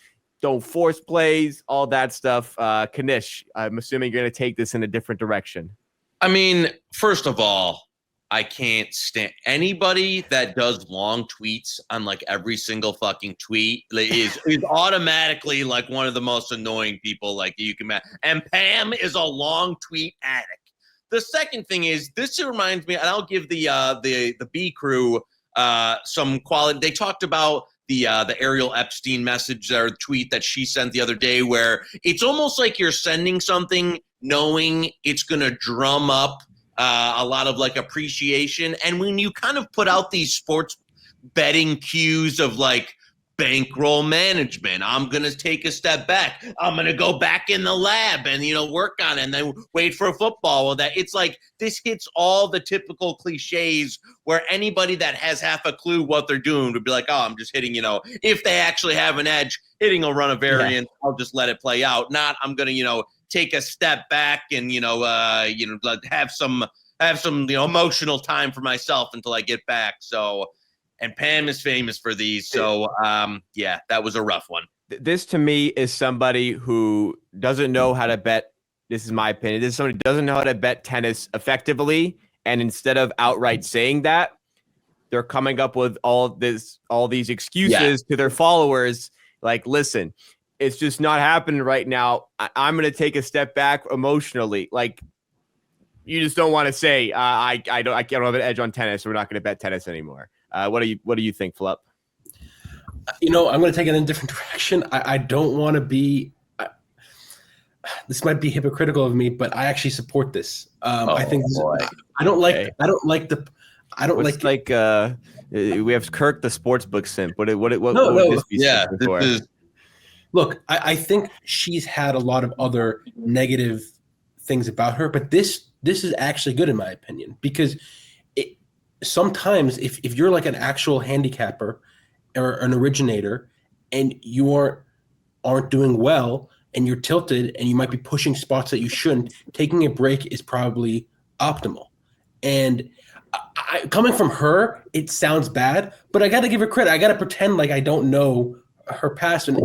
Speaker 5: don't force plays, all that stuff. Knish, I'm assuming you're going to take this in a different direction.
Speaker 2: I mean, first of all, I can't stand anybody that does long tweets on like every single fucking tweet is automatically like one of the most annoying people like you can imagine. And Pam is a long tweet addict. The second thing is, this reminds me, and I'll give the B crew some quality. They talked about the Ariel Epstein message or tweet that she sent the other day, where it's almost like you're sending something knowing it's going to drum up a lot of like appreciation. And when you kind of put out these sports betting cues of like bankroll management, I'm going to take a step back, I'm going to go back in the lab and, you know, work on it and then wait for football. Well, that it's like this hits all the typical cliches where anybody that has half a clue what they're doing would be like, oh, I'm just hitting, you know, if they actually have an edge, hitting a run of variance, I'll just let it play out. Not I'm going to, you know, take a step back and, have some, emotional time for myself until I get back. So, and Pam is famous for these. So, that was a rough one.
Speaker 5: This to me is somebody who doesn't know how to bet. This is my opinion. This is somebody who doesn't know how to bet tennis effectively. And instead of outright saying that, they're coming up with all these excuses to their followers. Like, listen, it's just not happening right now. I'm going to take a step back emotionally. Like, you just don't want to say, I don't have an edge on tennis. So we're not going to bet tennis anymore. What do you think, Flip?
Speaker 4: I'm going to take it in a different direction. I don't want to be. This might be hypocritical of me, but I actually support this. I think I don't like. Okay. I don't like the. I don't What's like.
Speaker 5: We have Kirk, the sportsbook simp. What would this be?
Speaker 2: Yeah.
Speaker 4: Look, I think she's had a lot of other negative things about her, but this is actually good in my opinion, because sometimes if you're like an actual handicapper or an originator and you aren't doing well and you're tilted and you might be pushing spots that you shouldn't, taking a break is probably optimal. And coming from her, it sounds bad, but I got to give her credit. I got to pretend like I don't know her past and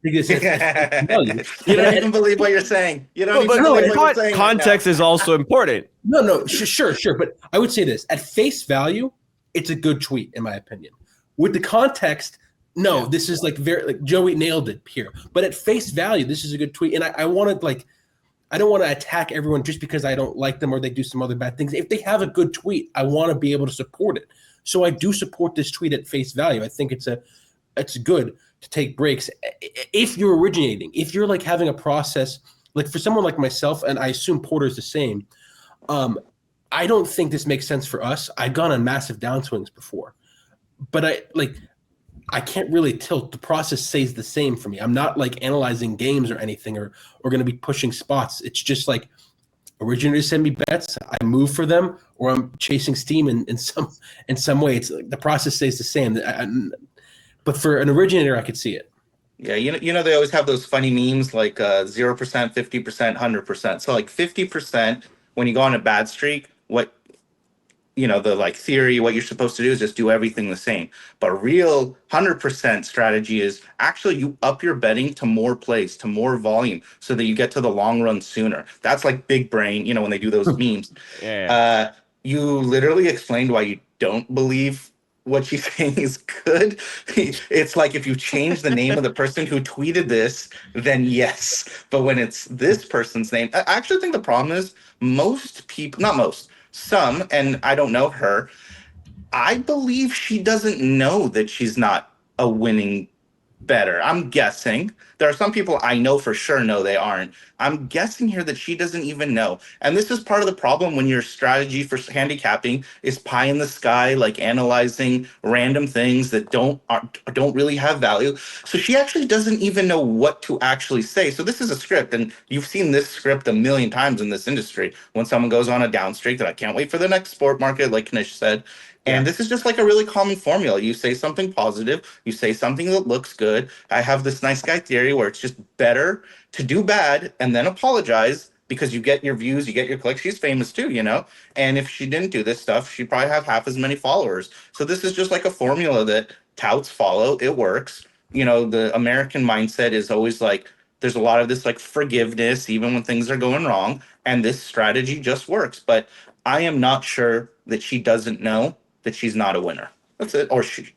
Speaker 3: you don't even believe what you're saying. You don't even believe what you're saying.
Speaker 5: Context is also important.
Speaker 4: No, sure. But I would say this. At face value, it's a good tweet, in my opinion. With the context, no, this is like very, like Joey nailed it here. But at face value, this is a good tweet. And I want to I don't want to attack everyone just because I don't like them or they do some other bad things. If they have a good tweet, I want to be able to support it. So I do support this tweet at face value. I think it's good to take breaks. If you're originating, if you're like having a process, like for someone like myself, and I assume Porter's the same, I don't think this makes sense for us. I've gone on massive downswings before, but I can't really tilt. The process stays the same for me. I'm not like analyzing games or anything or going to be pushing spots. It's just like originators send me bets, I move for them, or I'm chasing steam in some way. It's like the process stays the same. But for an originator, I could see it.
Speaker 3: Yeah, they always have those funny memes like 0%, 50%, 100%. So like 50%, when you go on a bad streak, what the like theory, what you're supposed to do is just do everything the same. But real 100% strategy is actually you up your betting to more plays, to more volume, so that you get to the long run sooner. That's like big brain, when they do those memes.
Speaker 5: Yeah.
Speaker 3: You literally explained why you don't believe what she's saying is good. It's like if you change the name of the person who tweeted this, then yes. But when it's this person's name, I actually think the problem is most people, not most, some, and I don't know her, I believe she doesn't know that she's not a winning bettor. I'm guessing. There are some people I know for sure know they aren't. I'm guessing here that she doesn't even know. And this is part of the problem when your strategy for handicapping is pie in the sky, like analyzing random things that don't really have value. So she actually doesn't even know what to actually say. So this is a script, and you've seen this script a million times in this industry. When someone goes on a down streak that I can't wait for the next sport market, like Knish said. And this is just like a really common formula. You say something positive, you say something that looks good. I have this nice guy theory where it's just better to do bad and then apologize because you get your views, you get your clicks. She's famous too, you know. And if she didn't do this stuff, she'd probably have half as many followers. So this is just like a formula that touts follow. It works. You know, the American mindset is always like, there's a lot of this like forgiveness, even when things are going wrong. And this strategy just works. But I am not sure that she doesn't know that she's not a winner. That's it. Or she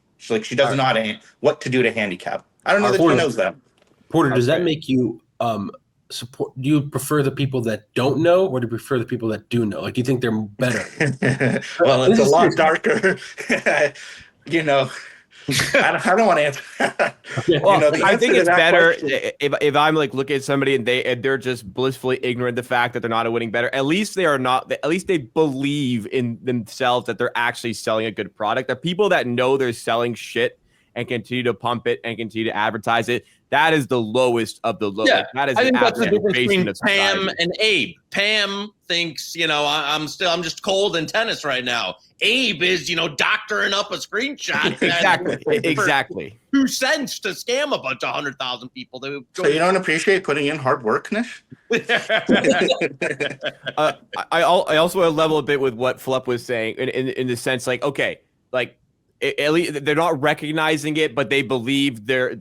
Speaker 3: doesn't know what to do to handicap. I don't know that she knows that.
Speaker 4: Porter, does that make you support? Do you prefer the people that don't know, or do you prefer the people that do know? Like, do you think they're better?
Speaker 3: Well, it's a lot darker. You know, I don't want to answer.
Speaker 5: Well,
Speaker 3: you know,
Speaker 5: I think it's better
Speaker 3: question,
Speaker 5: if I'm like looking at somebody and they're just blissfully ignorant of the fact that they're not a winning better. At least they are not. At least they believe in themselves that they're actually selling a good product. The people that know they're selling shit and continue to pump it and continue to advertise it, that is the lowest of the low.
Speaker 2: Yeah,
Speaker 5: like, that is
Speaker 2: I think that's the difference
Speaker 5: basement
Speaker 2: between
Speaker 5: of
Speaker 2: Pam
Speaker 5: society.
Speaker 2: and Abe. Pam thinks, you know, I'm just cold in tennis right now. Abe is, you know, doctoring up a screenshot.
Speaker 5: Exactly.
Speaker 2: 2 cents to scam a bunch of 100,000 people.
Speaker 3: so you don't appreciate putting in hard work, Knish?
Speaker 5: I also want to level a bit with what Flup was saying in the sense, like, okay, like, at least they're not recognizing it, but they believe they're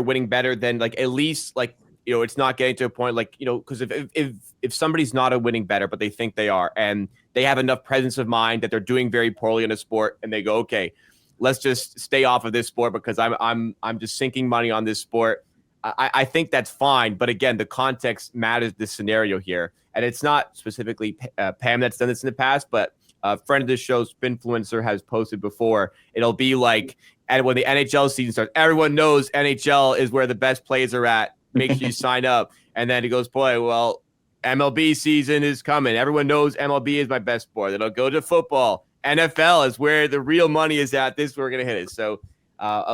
Speaker 5: winning better than, like, at least, like, you know, it's not getting to a point like, you know, because if somebody's not a winning better, but they think they are, and they have enough presence of mind that they're doing very poorly in a sport, and they go, okay, let's just stay off of this sport because I'm just sinking money on this sport. I think that's fine, but again, the context matters. This scenario here, and it's not specifically Pam that's done this in the past, but a friend of this show, Spinfluencer, has posted before. It'll be like, and when the NHL season starts, everyone knows NHL is where the best plays are at. Make sure you sign up. And then he goes, boy, well, MLB season is coming. Everyone knows MLB is my best sport. Then I'll go to football. NFL is where the real money is at. This is where we're going to hit it. So,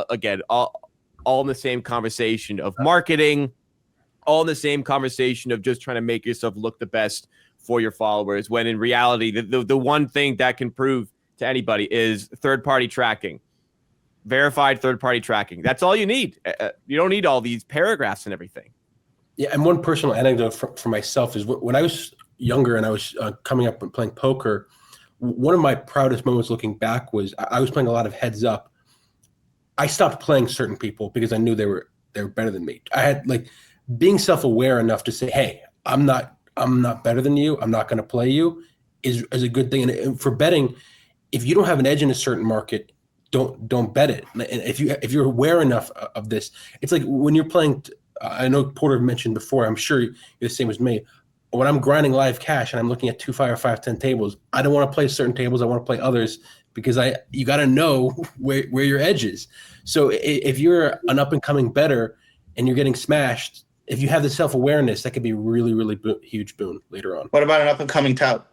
Speaker 5: again, all in the same conversation of marketing, all in the same conversation of just trying to make yourself look the best for your followers, when in reality, the one thing that can prove to anybody is third-party tracking, verified third-party tracking. That's all you need. You don't need all these paragraphs and everything.
Speaker 4: Yeah, and one personal anecdote for myself is when I was younger and I was coming up and playing poker, one of my proudest moments looking back was I was playing a lot of heads up. I stopped playing certain people because I knew they were better than me. I had, like, being self-aware enough to say, hey, I'm not better than you. I'm not going to play you is a good thing. And for betting, if you don't have an edge in a certain market, don't bet it. And if you're aware enough of this, it's like when you're playing. I know Porter mentioned before. I'm sure you're the same as me. When I'm grinding live cash and I'm looking at 2-5 or 5-10 tables, I don't want to play certain tables. I want to play others because you got to know where your edge is. So if you're an up and coming bettor and you're getting smashed, if you have the self-awareness, that could be a really, really huge boon later on.
Speaker 3: What about an up-and-coming tout?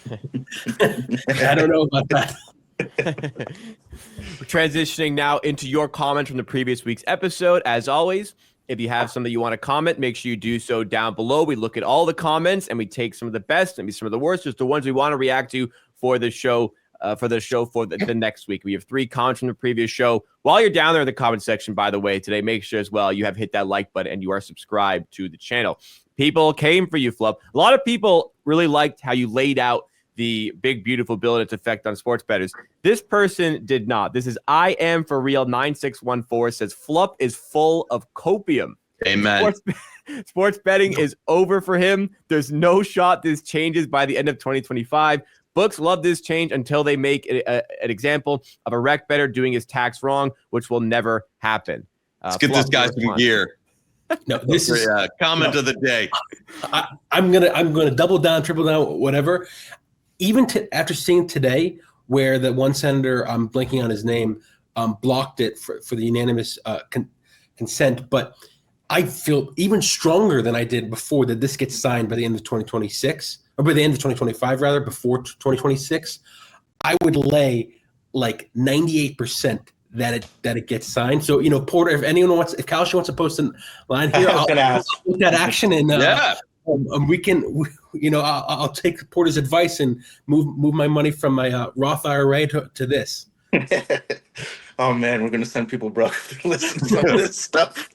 Speaker 4: I don't know about that.
Speaker 5: We're transitioning now into your comments from the previous week's episode. As always, if you have something you want to comment, make sure you do so down below. We look at all the comments and we take some of the best and some of the worst, just the ones we want to react to for the show. For the next week. We have 3 comments from the previous show. While you're down there in the comment section, by the way, today, make sure as well you have hit that like button and you are subscribed to the channel. People came for you, Flup. A lot of people really liked how you laid out the big, beautiful bill and its effect on sports bettors. This person did not. This is I am for real 9614 says Flup is full of copium.
Speaker 2: Amen.
Speaker 5: Sports betting is over for him. There's no shot this changes by the end of 2025. Books love this change until they make an example of a rec bettor doing his tax wrong, which will never happen.
Speaker 2: Let's get this guy some gear.
Speaker 4: No, this is
Speaker 2: comment of the day.
Speaker 4: I'm gonna double down, triple down, whatever. Even after seeing today, where the one senator, I'm blanking on his name, blocked it for the unanimous consent, but I feel even stronger than I did before that this gets signed by the end of 2026. Or by the end of 2025, rather, before 2026, I would lay like 98% that it gets signed. So, you know, Porter, if Kalshi wants to post a line here, I'll put that action in. We can, you know, I'll take Porter's advice and move my money from my Roth IRA to this.
Speaker 3: Oh man, we're gonna send people broke to listen to some of this stuff.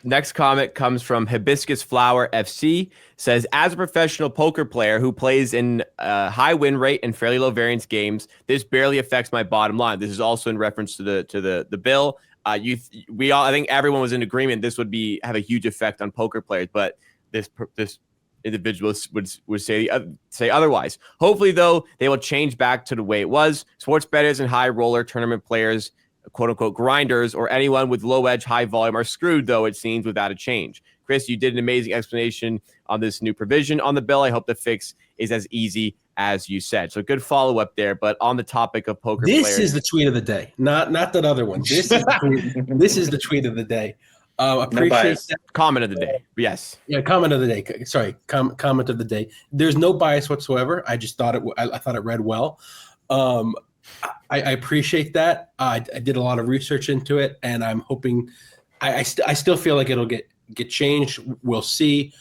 Speaker 5: Next comment comes from Hibiscus Flower FC. Says, as a professional poker player who plays in high win rate and fairly low variance games, this barely affects my bottom line. This is also in reference to the bill. I think everyone was in agreement this would have a huge effect on poker players, but this individual would say otherwise. Hopefully, though, they will change back to the way it was. Sports bettors and high roller tournament players, quote unquote grinders, or anyone with low edge, high volume are screwed, though, it seems, without a change. Chris, you did an amazing explanation on this new provision on the bill. I hope the fix is as easy as you said. So good follow up there. But on the topic of poker players.
Speaker 4: This is the tweet of the day, not that other one. This is the tweet of the day. Appreciate that.
Speaker 5: Comment of the day. Yes.
Speaker 4: Yeah, comment of the day. Sorry, comment of the day. There's no bias whatsoever. I just thought I thought it read well. I appreciate that. I did a lot of research into it, and I'm hoping. I still feel like it'll get changed. We'll see.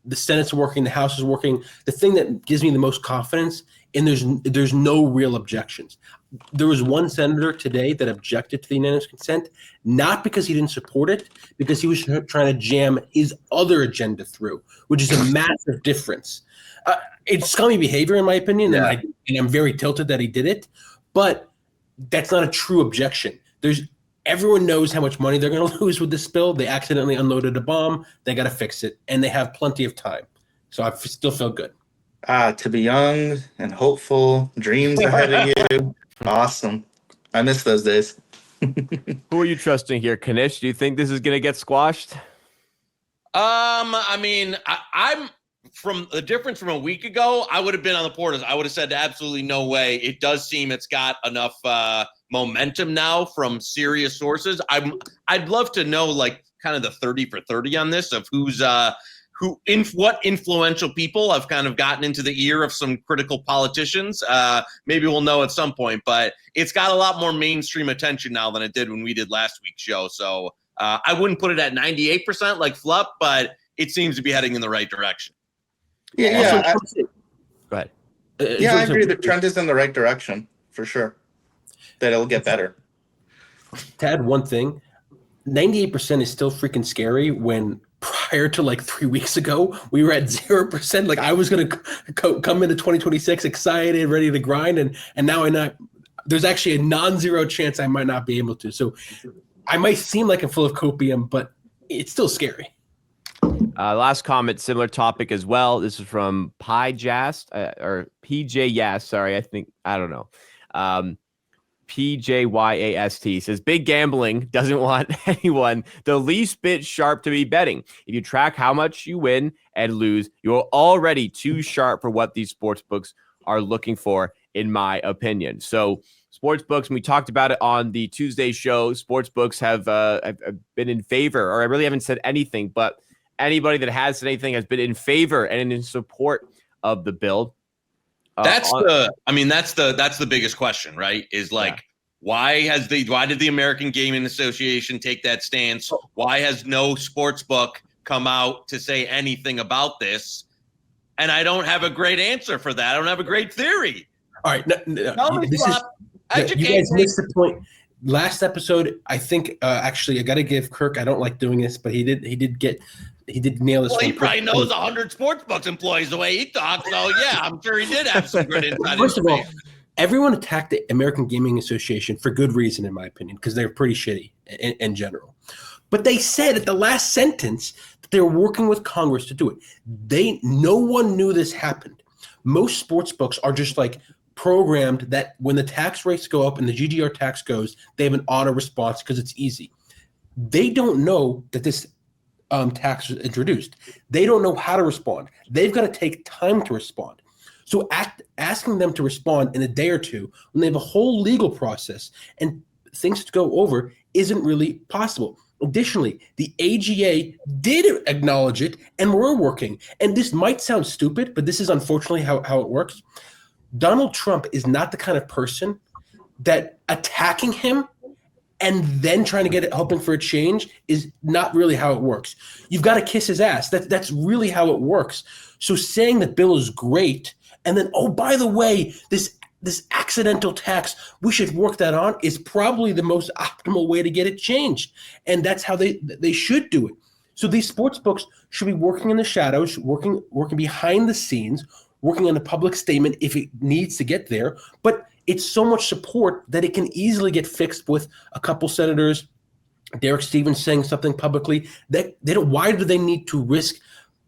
Speaker 4: The Senate's working. The House is working. The thing that gives me the most confidence, and there's no real objections. There was one senator today that objected to the unanimous consent, not because he didn't support it, because he was trying to jam his other agenda through, which is a massive difference. It's scummy behavior, in my opinion, and I'm very tilted that he did it. But that's not a true objection. Everyone knows how much money they're going to lose with this bill. They accidentally unloaded a bomb. They got to fix it, and they have plenty of time. So I still feel good.
Speaker 3: To be young and hopeful, dreams ahead of you. Awesome. I miss those days.
Speaker 5: Who are you trusting here, Knish? Do you think this is going to get squashed?
Speaker 2: I mean, I'm from the difference from a week ago. I would have been on the portals. I would have said absolutely no way. It does seem it's got enough momentum now from serious sources. I'd love to know like kind of the 30 for 30 on this of what influential people have kind of gotten into the ear of some critical politicians. Maybe we'll know at some point, but it's got a lot more mainstream attention now than it did when we did last week's show. So I wouldn't put it at 98% like Flup, but it seems to be heading in the right direction.
Speaker 5: Go ahead.
Speaker 3: I agree. The trend is in the right direction for sure. That it'll get better.
Speaker 4: To add one thing, 98% is still freaking scary when prior to like 3 weeks ago, we were at 0%. Like I was going to come into 2026 excited, ready to grind. And now there's actually a non-zero chance I might not be able to. So I might seem like I'm full of copium, but it's still scary.
Speaker 5: Last comment, similar topic as well. This is from or PJ Yast. Sorry, I don't know. PJYAST says big gambling doesn't want anyone the least bit sharp to be betting. If you track how much you win and lose, you're already too sharp for what these sports books are looking for, in my opinion. So sports books, and we talked about it on the Tuesday show, sports books have been in favor, or I really haven't said anything, but anybody that has said anything has been in favor and in support of the bill.
Speaker 2: That's the biggest question, right? Is like, why did the American Gaming Association take that stance? Why has no sports book come out to say anything about this? And I don't have a great answer for that. I don't have a great theory.
Speaker 4: All right. You guys missed the point. Last episode, I think, actually, I got to give Kirk, I don't like doing this, but he did nail this.
Speaker 2: Well, he probably knows 100 sportsbooks employees the way he talks. So, yeah, I'm sure he did have some good insight.
Speaker 4: First of all, everyone attacked the American Gaming Association for good reason, in my opinion, because they're pretty shitty in general. But they said at the last sentence that they were working with Congress to do it. No one knew this happened. Most sports books are just like programmed that when the tax rates go up and the GGR tax goes, they have an auto response because it's easy. They don't know that this tax was introduced. They don't know how to respond. They've got to take time to respond. So asking them to respond in a day or two when they have a whole legal process and things to go over isn't really possible. Additionally, the AGA did acknowledge it and we're working. And this might sound stupid, but this is unfortunately how it works. Donald Trump is not the kind of person that attacking him and then trying to get it, hoping for a change is not really how it works. You've got to kiss his ass. That's really how it works. So saying the bill is great, and then, oh, by the way, this this accidental tax, we should work that on, is probably the most optimal way to get it changed. And that's how they should do it. So these sports books should be working in the shadows, working behind the scenes, working on a public statement if it needs to get there. But it's so much support that it can easily get fixed with a couple senators, Derek Stevens saying something publicly. That they don't. Why do they need to risk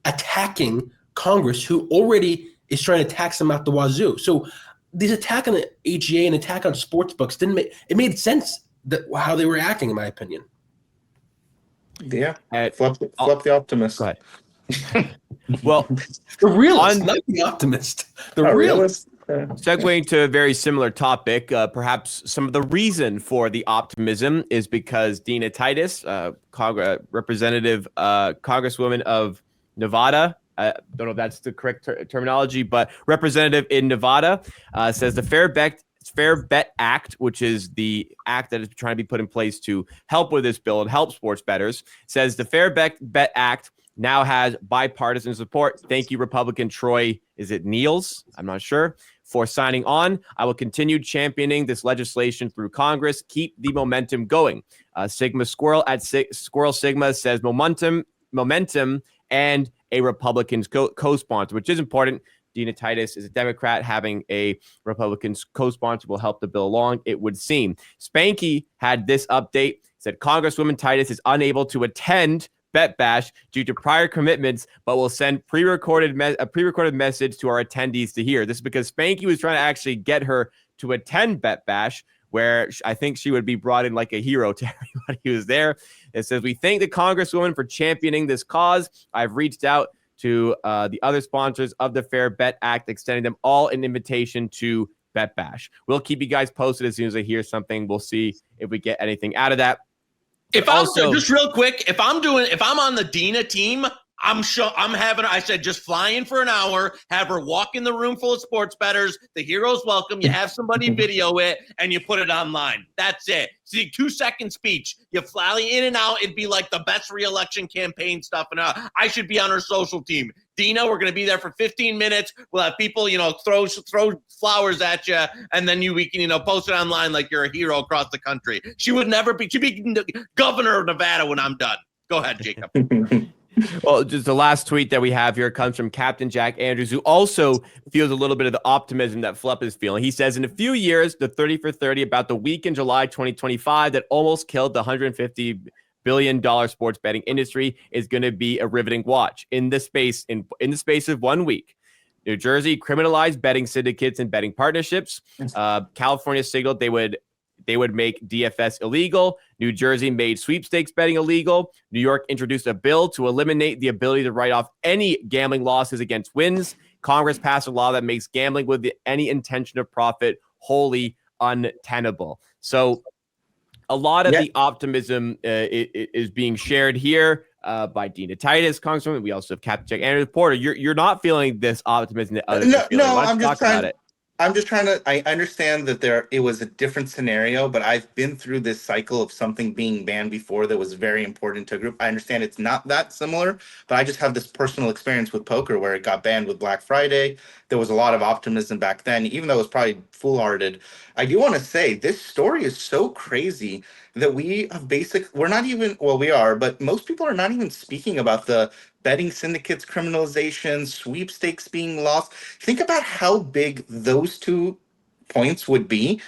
Speaker 4: attacking Congress, who already is trying to tax them out the wazoo? So these attack on the AGA and attack on sports books it made sense that how they were acting, in my opinion.
Speaker 3: Yeah, flip the optimist.
Speaker 5: Go ahead. Well,
Speaker 4: the realist, not the optimist. The realist.
Speaker 5: Segueing to a very similar topic, perhaps some of the reason for the optimism is because Dina Titus, representative, Congresswoman of Nevada, I don't know if that's the correct terminology, but representative in Nevada, says the Fair Bet Act, which is the act that is trying to be put in place to help with this bill and help sports bettors, says the Fair Bet Act now has bipartisan support. Thank you, Republican Troy, is it Niels? I'm not sure, for signing on. I will continue championing this legislation through Congress. Keep the momentum going. Sigma Squirrel at Squirrel Sigma says momentum, and a Republican's co-sponsor, which is important. Dina Titus is a Democrat. Having a Republican co-sponsor will help the bill along, it would seem. Spanky had this update, said Congresswoman Titus is unable to attend Bet Bash due to prior commitments, but will send a pre-recorded message to our attendees to hear. This is because Spanky was trying to actually get her to attend Bet Bash, where I think she would be brought in like a hero to everybody who was there. It says, we thank the Congresswoman for championing this cause. I've reached out to the other sponsors of the Fair Bet Act, extending them all an invitation to Bet Bash. We'll keep you guys posted as soon as I hear something. We'll see if we get anything out of that.
Speaker 2: If I'm just real quick, if I'm on the Dina team, I said just fly in for an hour, have her walk in the room full of sports bettors. The hero's welcome. You have somebody video it and you put it online. That's it. See, 2-second speech. You fly in and out. It'd be like the best re-election campaign stuff. And I should be on her social team. Dina, we're going to be there for 15 minutes. We'll have people, throw flowers at you, and then we can, post it online like you're a hero across the country. She'd be governor of Nevada when I'm done. Go ahead, Jacob.
Speaker 5: Well, just the last tweet that we have here comes from Captain Jack Andrews, who also feels a little bit of the optimism that Flupp is feeling. He says, in a few years, the 30 for 30 about the week in July 2025 that almost killed the $150 billion sports betting industry is going to be a riveting watch. In the space of 1 week, New Jersey criminalized betting syndicates and betting partnerships. California signaled they would make DFS illegal. New Jersey made sweepstakes betting illegal. New York introduced a bill to eliminate the ability to write off any gambling losses against wins. Congress passed a law that makes gambling with any intention of profit wholly untenable. So a lot of the optimism is being shared here by Dina Titus, Congresswoman. We also have Captain Jack Andrews. Porter, you're not feeling this optimism that others are feeling.
Speaker 3: I'm just trying to, I understand that it was a different scenario, but I've been through this cycle of something being banned before that was very important to a group. I understand it's not that similar, but I just have this personal experience with poker where it got banned with Black Friday. There was a lot of optimism back then, even though it was probably foolhardy. I do want to say this story is so crazy that we are, but most people are not even speaking about the betting syndicates criminalization, sweepstakes being lost. Think about how big those 2 points would be.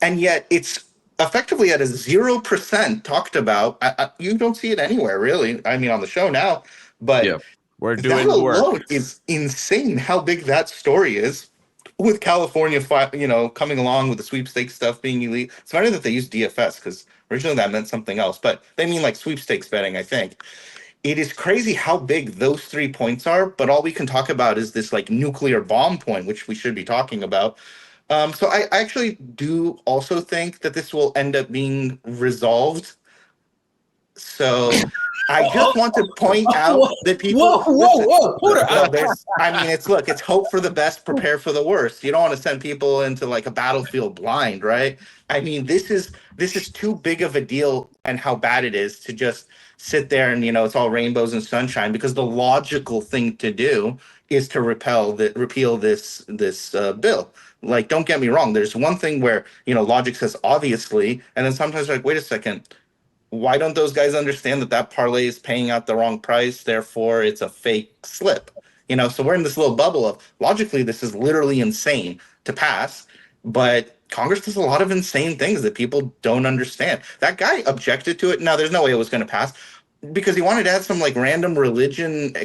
Speaker 3: And yet it's effectively at a 0% talked about. You don't see it anywhere, really. I mean, on the show now, but
Speaker 5: we're doing
Speaker 3: that alone
Speaker 5: work.
Speaker 3: Is insane how big that story is. With California, coming along with the sweepstakes stuff being illegal. It's funny that they use DFS because originally that meant something else, but they mean like sweepstakes betting, I think. It is crazy how big those 3 points are, but all we can talk about is this like nuclear bomb point, which we should be talking about. So I actually do also think that this will end up being resolved. So I just want to point out that people.
Speaker 4: Whoa, Porter.
Speaker 3: It's hope for the best, prepare for the worst. You don't want to send people into like a battlefield blind, right? I mean, this is too big of a deal, and how bad it is to just sit there and it's all rainbows and sunshine, because the logical thing to do is to repeal this bill, Like, don't get me wrong. There's one thing where, logic says obviously, and then sometimes like, wait a second, why don't those guys understand that parlay is paying out the wrong price, therefore it's a fake slip? So we're in this little bubble of logically this is literally insane to pass, but Congress does a lot of insane things that people don't understand. That guy objected to it. Now, there's no way it was going to pass because he wanted to add some like random religion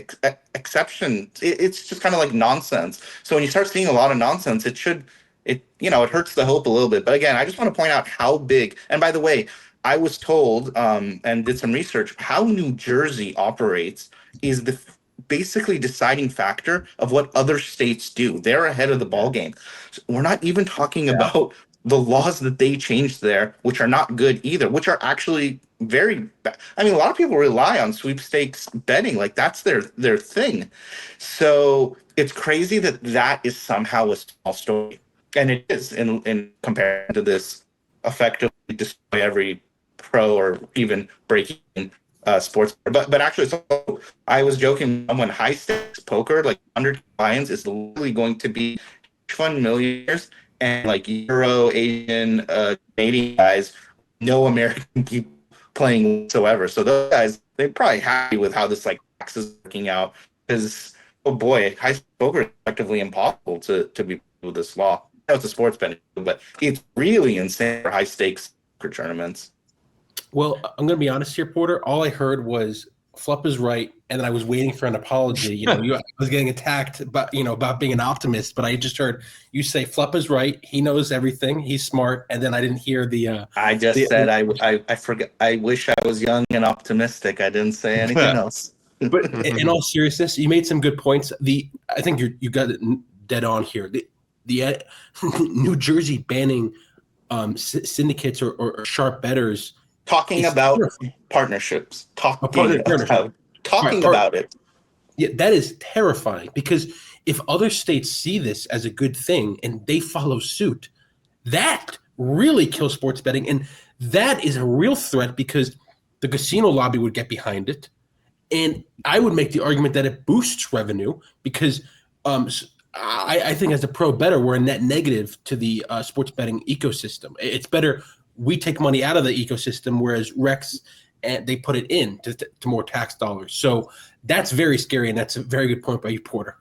Speaker 3: exception. It's just kind of like nonsense. So when you start seeing a lot of nonsense, it hurts the hope a little bit. But again, I just want to point out how big, and by the way, I was told and did some research, how New Jersey operates is the basically deciding factor of what other states do. They're ahead of the ball game. So we're not even talking about the laws that they changed there, which are not good either, which are actually very bad. I mean, a lot of people rely on sweepstakes betting, like that's their thing. So it's crazy that is somehow a small story, and it is in comparison to this effectively destroy every pro or even breaking sports. But actually, so I was joking when high stakes poker, like 100 clients, is literally going to be fund millionaires and like Euro, Asian, Canadian guys, no American people playing whatsoever. So those guys, they're probably happy with how this like tax is working out because, oh boy, high stakes poker is effectively impossible to be with this law. I know it's a sports betting, but it's really insane for high stakes poker tournaments.
Speaker 4: Well, I'm going to be honest here, Porter. All I heard was Flupp is right, and then I was waiting for an apology. I was getting attacked about being an optimist, but I just heard you say Flupp is right. He knows everything. He's smart, and then I didn't hear the.
Speaker 3: I just said I forget. I wish I was young and optimistic. I didn't say anything else.
Speaker 4: But in all seriousness, you made some good points. I think you got it dead on here. The New Jersey banning syndicates or sharp bettors.
Speaker 3: Talking about partnerships. Talking about it.
Speaker 4: Yeah, that is terrifying because if other states see this as a good thing and they follow suit, that really kills sports betting. And that is a real threat because the casino lobby would get behind it. And I would make the argument that it boosts revenue because I think as a pro bettor, we're a net negative to the sports betting ecosystem. It's better we take money out of the ecosystem, whereas Rex they put it in to more tax dollars. So that's very scary, and that's a very good point by you, Porter.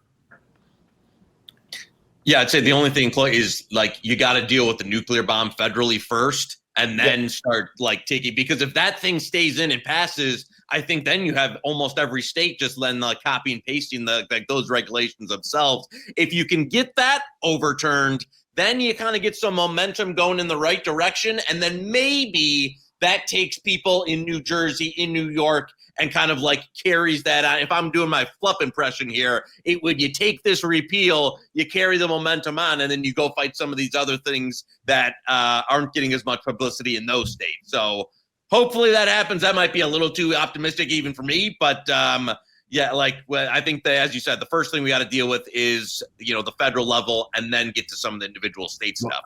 Speaker 2: Yeah, I'd say the only thing, Clay, is like you got to deal with the nuclear bomb federally first, and then start like taking, because if that thing stays in and passes, I think then you have almost every state just then copy and pasting those regulations themselves. If you can get that overturned, then you kind of get some momentum going in the right direction. And then maybe that takes people in New Jersey, in New York, and kind of like carries that on. If I'm doing my Flupp impression here, you take this repeal, you carry the momentum on, and then you go fight some of these other things that aren't getting as much publicity in those states. So hopefully that happens. That might be a little too optimistic even for me, but I think that, as you said, the first thing we got to deal with is, the federal level and then get to some of the individual state stuff.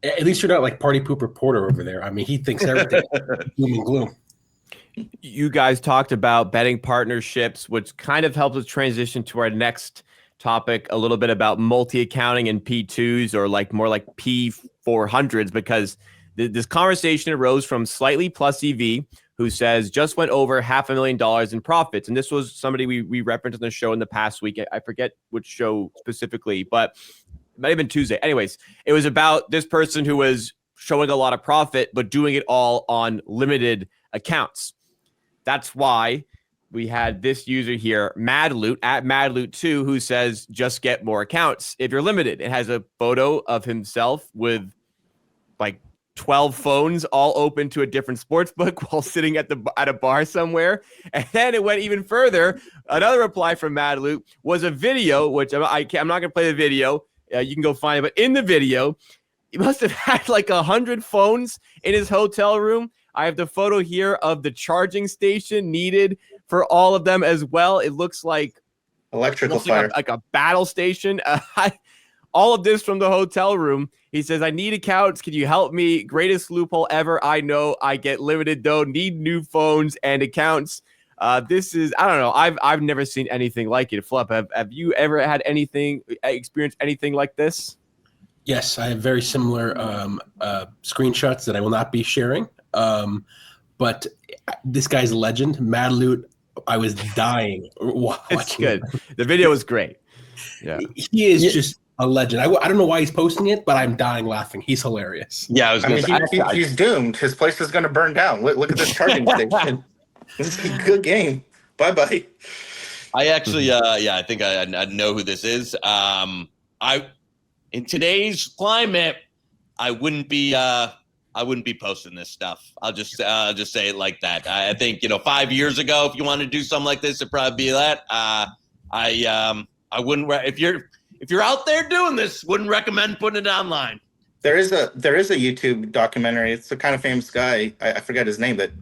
Speaker 4: At least you're not like party pooper Porter over there. I mean, he thinks everything doom and gloom.
Speaker 5: You guys talked about betting partnerships, which kind of helps us transition to our next topic, a little bit about multi-accounting and P2s or more like P400s, because this conversation arose from Slightly Plus EV, who says just went over $500,000 in profits. And this was somebody we referenced on the show in the past week. I forget which show specifically, but it might have been Tuesday. Anyways, it was about this person who was showing a lot of profit, but doing it all on limited accounts. That's why we had this user here, MadLoot, at MadLoot2, who says, just get more accounts if you're limited. It has a photo of himself with 12 phones all open to a different sports book while sitting at a bar somewhere. And then it went even further. Another reply from MadLoot was a video, which I'm not going to play the video. You can go find it. But in the video, he must have had 100 phones in his hotel room. I have the photo here of the charging station needed for all of them as well. It looks like
Speaker 3: electrical fire,
Speaker 5: like a battle station. All of this from the hotel room. He says, I need accounts. Can you help me? Greatest loophole ever. I know I get limited though. Need new phones and accounts. This is, I don't know. I've never seen anything like it. Flupp, have you ever had experienced anything like this?
Speaker 4: Yes, I have very similar screenshots that I will not be sharing. But this guy's a legend. Mad Loot, I was dying watching.
Speaker 5: It's good. The video was great. Yeah,
Speaker 4: he is just a legend. I don't know why he's posting it, but I'm dying laughing. He's hilarious.
Speaker 2: Yeah, I was going to say.
Speaker 3: He's doomed. His place is going to burn down. Look at this charging station. This is a good game. Bye-bye.
Speaker 2: I actually, I think I know who this is. In today's climate, I wouldn't be posting this stuff. I'll just say it like that. I think 5 years ago, if you wanted to do something like this, it'd probably be that. I wouldn't. If you're out there doing this, wouldn't recommend putting it online.
Speaker 3: There is a YouTube documentary. It's a kind of famous guy. I forget his name. That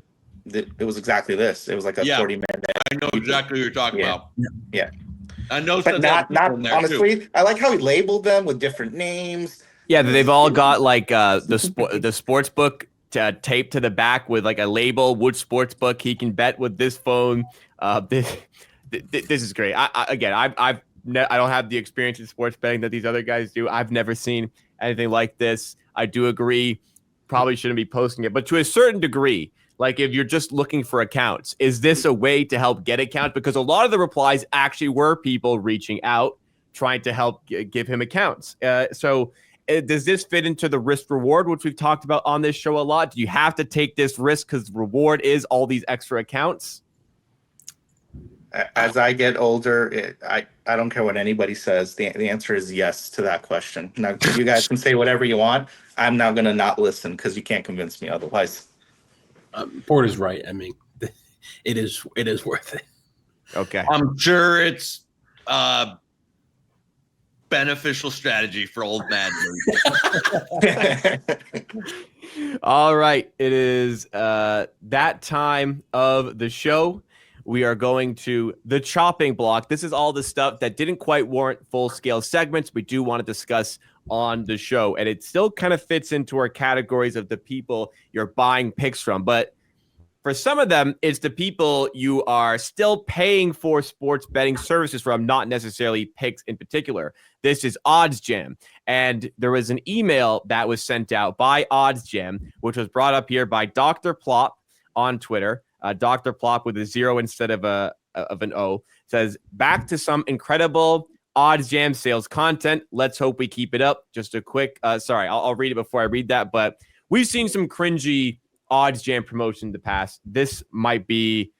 Speaker 3: it was exactly this. It was like a 40-minute.
Speaker 2: I know exactly what you're talking about.
Speaker 3: Yeah.
Speaker 2: I know,
Speaker 3: but not honestly.
Speaker 2: Too.
Speaker 3: I like how he labeled them with different names.
Speaker 5: Yeah, they've all got like the sports book taped to the back with like a label. Which sports book he can bet with this phone. This is great. I don't have the experience in sports betting that these other guys do. I've never seen anything like this. I do agree. Probably shouldn't be posting it, but to a certain degree. Like if you're just looking for accounts, is this a way to help get accounts? Because a lot of the replies actually were people reaching out, trying to help give him accounts. So does this fit into the risk reward, which we've talked about on this show a lot? Do you have to take this risk because reward is all these extra accounts?
Speaker 3: As I get older, I don't care what anybody says. The answer is yes to that question. Now, you guys can say whatever you want. I'm now going to not listen because you can't convince me otherwise.
Speaker 4: Porter's right. I mean, it is worth it.
Speaker 5: Okay.
Speaker 2: I'm sure it's beneficial strategy for old man.
Speaker 5: All right. It is that time of the show. We are going to the chopping block. This is all the stuff that didn't quite warrant full-scale segments. We do want to discuss on the show, and it still kind of fits into our categories of the people you're buying picks from. But for some of them, it's the people you are still paying for sports betting services from, not necessarily picks in particular. This is OddsJam, and there was an email that was sent out by OddsJam, which was brought up here by Dr. Plop on Twitter. Dr. Plop with a 0 instead of an O says, back to some incredible OddsJam sales content. Let's hope we keep it up. Just a quick, I'll read it before I read that, but we've seen some cringy OddsJam promotion in the past. This might be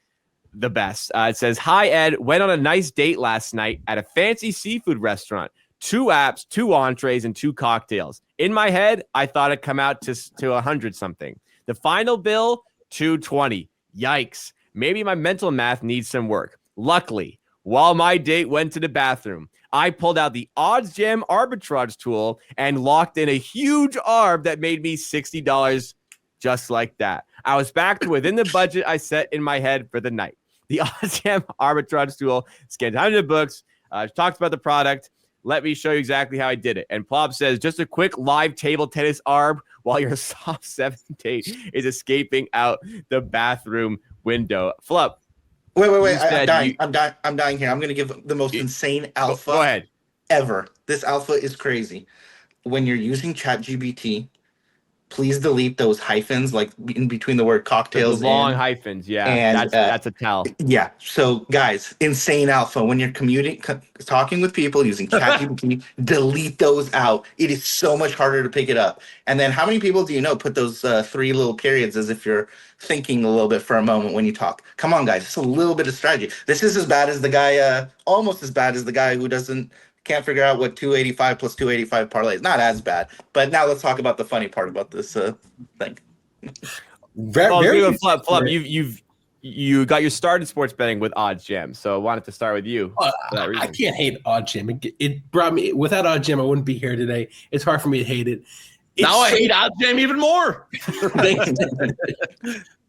Speaker 5: the best. It says, hi, Ed. Went on a nice date last night at a fancy seafood restaurant. 2 apps, 2 entrees, and 2 cocktails. In my head, I thought it'd come out to 100 something. The final bill, $220. Yikes. Maybe my mental math needs some work. Luckily, while my date went to the bathroom, I pulled out the OddsJam arbitrage tool and locked in a huge arb that made me $60 just like that. I was back to within the budget I set in my head for the night. The OddsJam arbitrage tool scanned 100 books, talked about the product. Let me show you exactly how I did it. And Plop says, just a quick live table tennis arb while your soft 7 date is escaping out the bathroom window. Flop.
Speaker 3: Wait. I'm dying here. I'm going to give the most insane alpha
Speaker 5: Go ahead.
Speaker 3: ever. This alpha is crazy. When you're using ChatGPT, please delete those hyphens, like in between the word cocktails.
Speaker 5: The long hyphens, yeah. And, that's a tell.
Speaker 3: Yeah. So, guys, insane alpha. When you're talking with people using ChatGPT, delete those out. It is so much harder to pick it up. And then, how many people do you know put those 3 little periods as if you're thinking a little bit for a moment when you talk? Come on, guys. It's a little bit of strategy. This is as bad as the guy, almost as bad as the guy who can't figure out what 285 plus 285 parlay is. Not as bad. But now let's talk about the funny part about this thing.
Speaker 5: Flop, you got your start in sports betting with OddsJam, so I wanted to start with you.
Speaker 4: I can't hate OddsJam. It brought me, without OddsJam, I wouldn't be here today. It's hard for me to hate it.
Speaker 2: I hate OddsJam even more.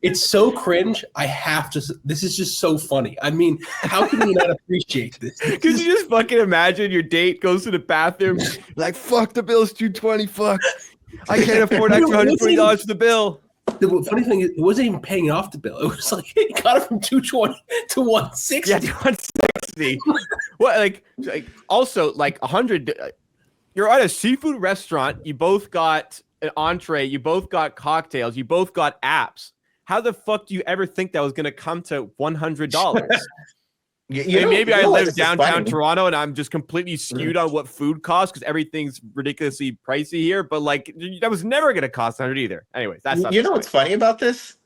Speaker 4: It's so cringe. I have to. This is just so funny. I mean, how can you not appreciate this?
Speaker 5: Could you just fucking imagine your date goes to the bathroom, like, fuck, the bill's $220. Fuck, I can't afford extra $120 for the bill.
Speaker 4: The funny thing is, it wasn't even paying off the bill. It was like it got it from $220 to $160.
Speaker 5: Yeah, $160. What, like also like 100. you're at a seafood restaurant. You both got an entree. You both got cocktails. You both got apps. How the fuck do you ever think that was going to come to $100? Maybe I live downtown Toronto and I'm just completely skewed on what food costs because everything's ridiculously pricey here. But like, that was never going to cost 100 either. Anyways, that's not
Speaker 3: what's funny about this?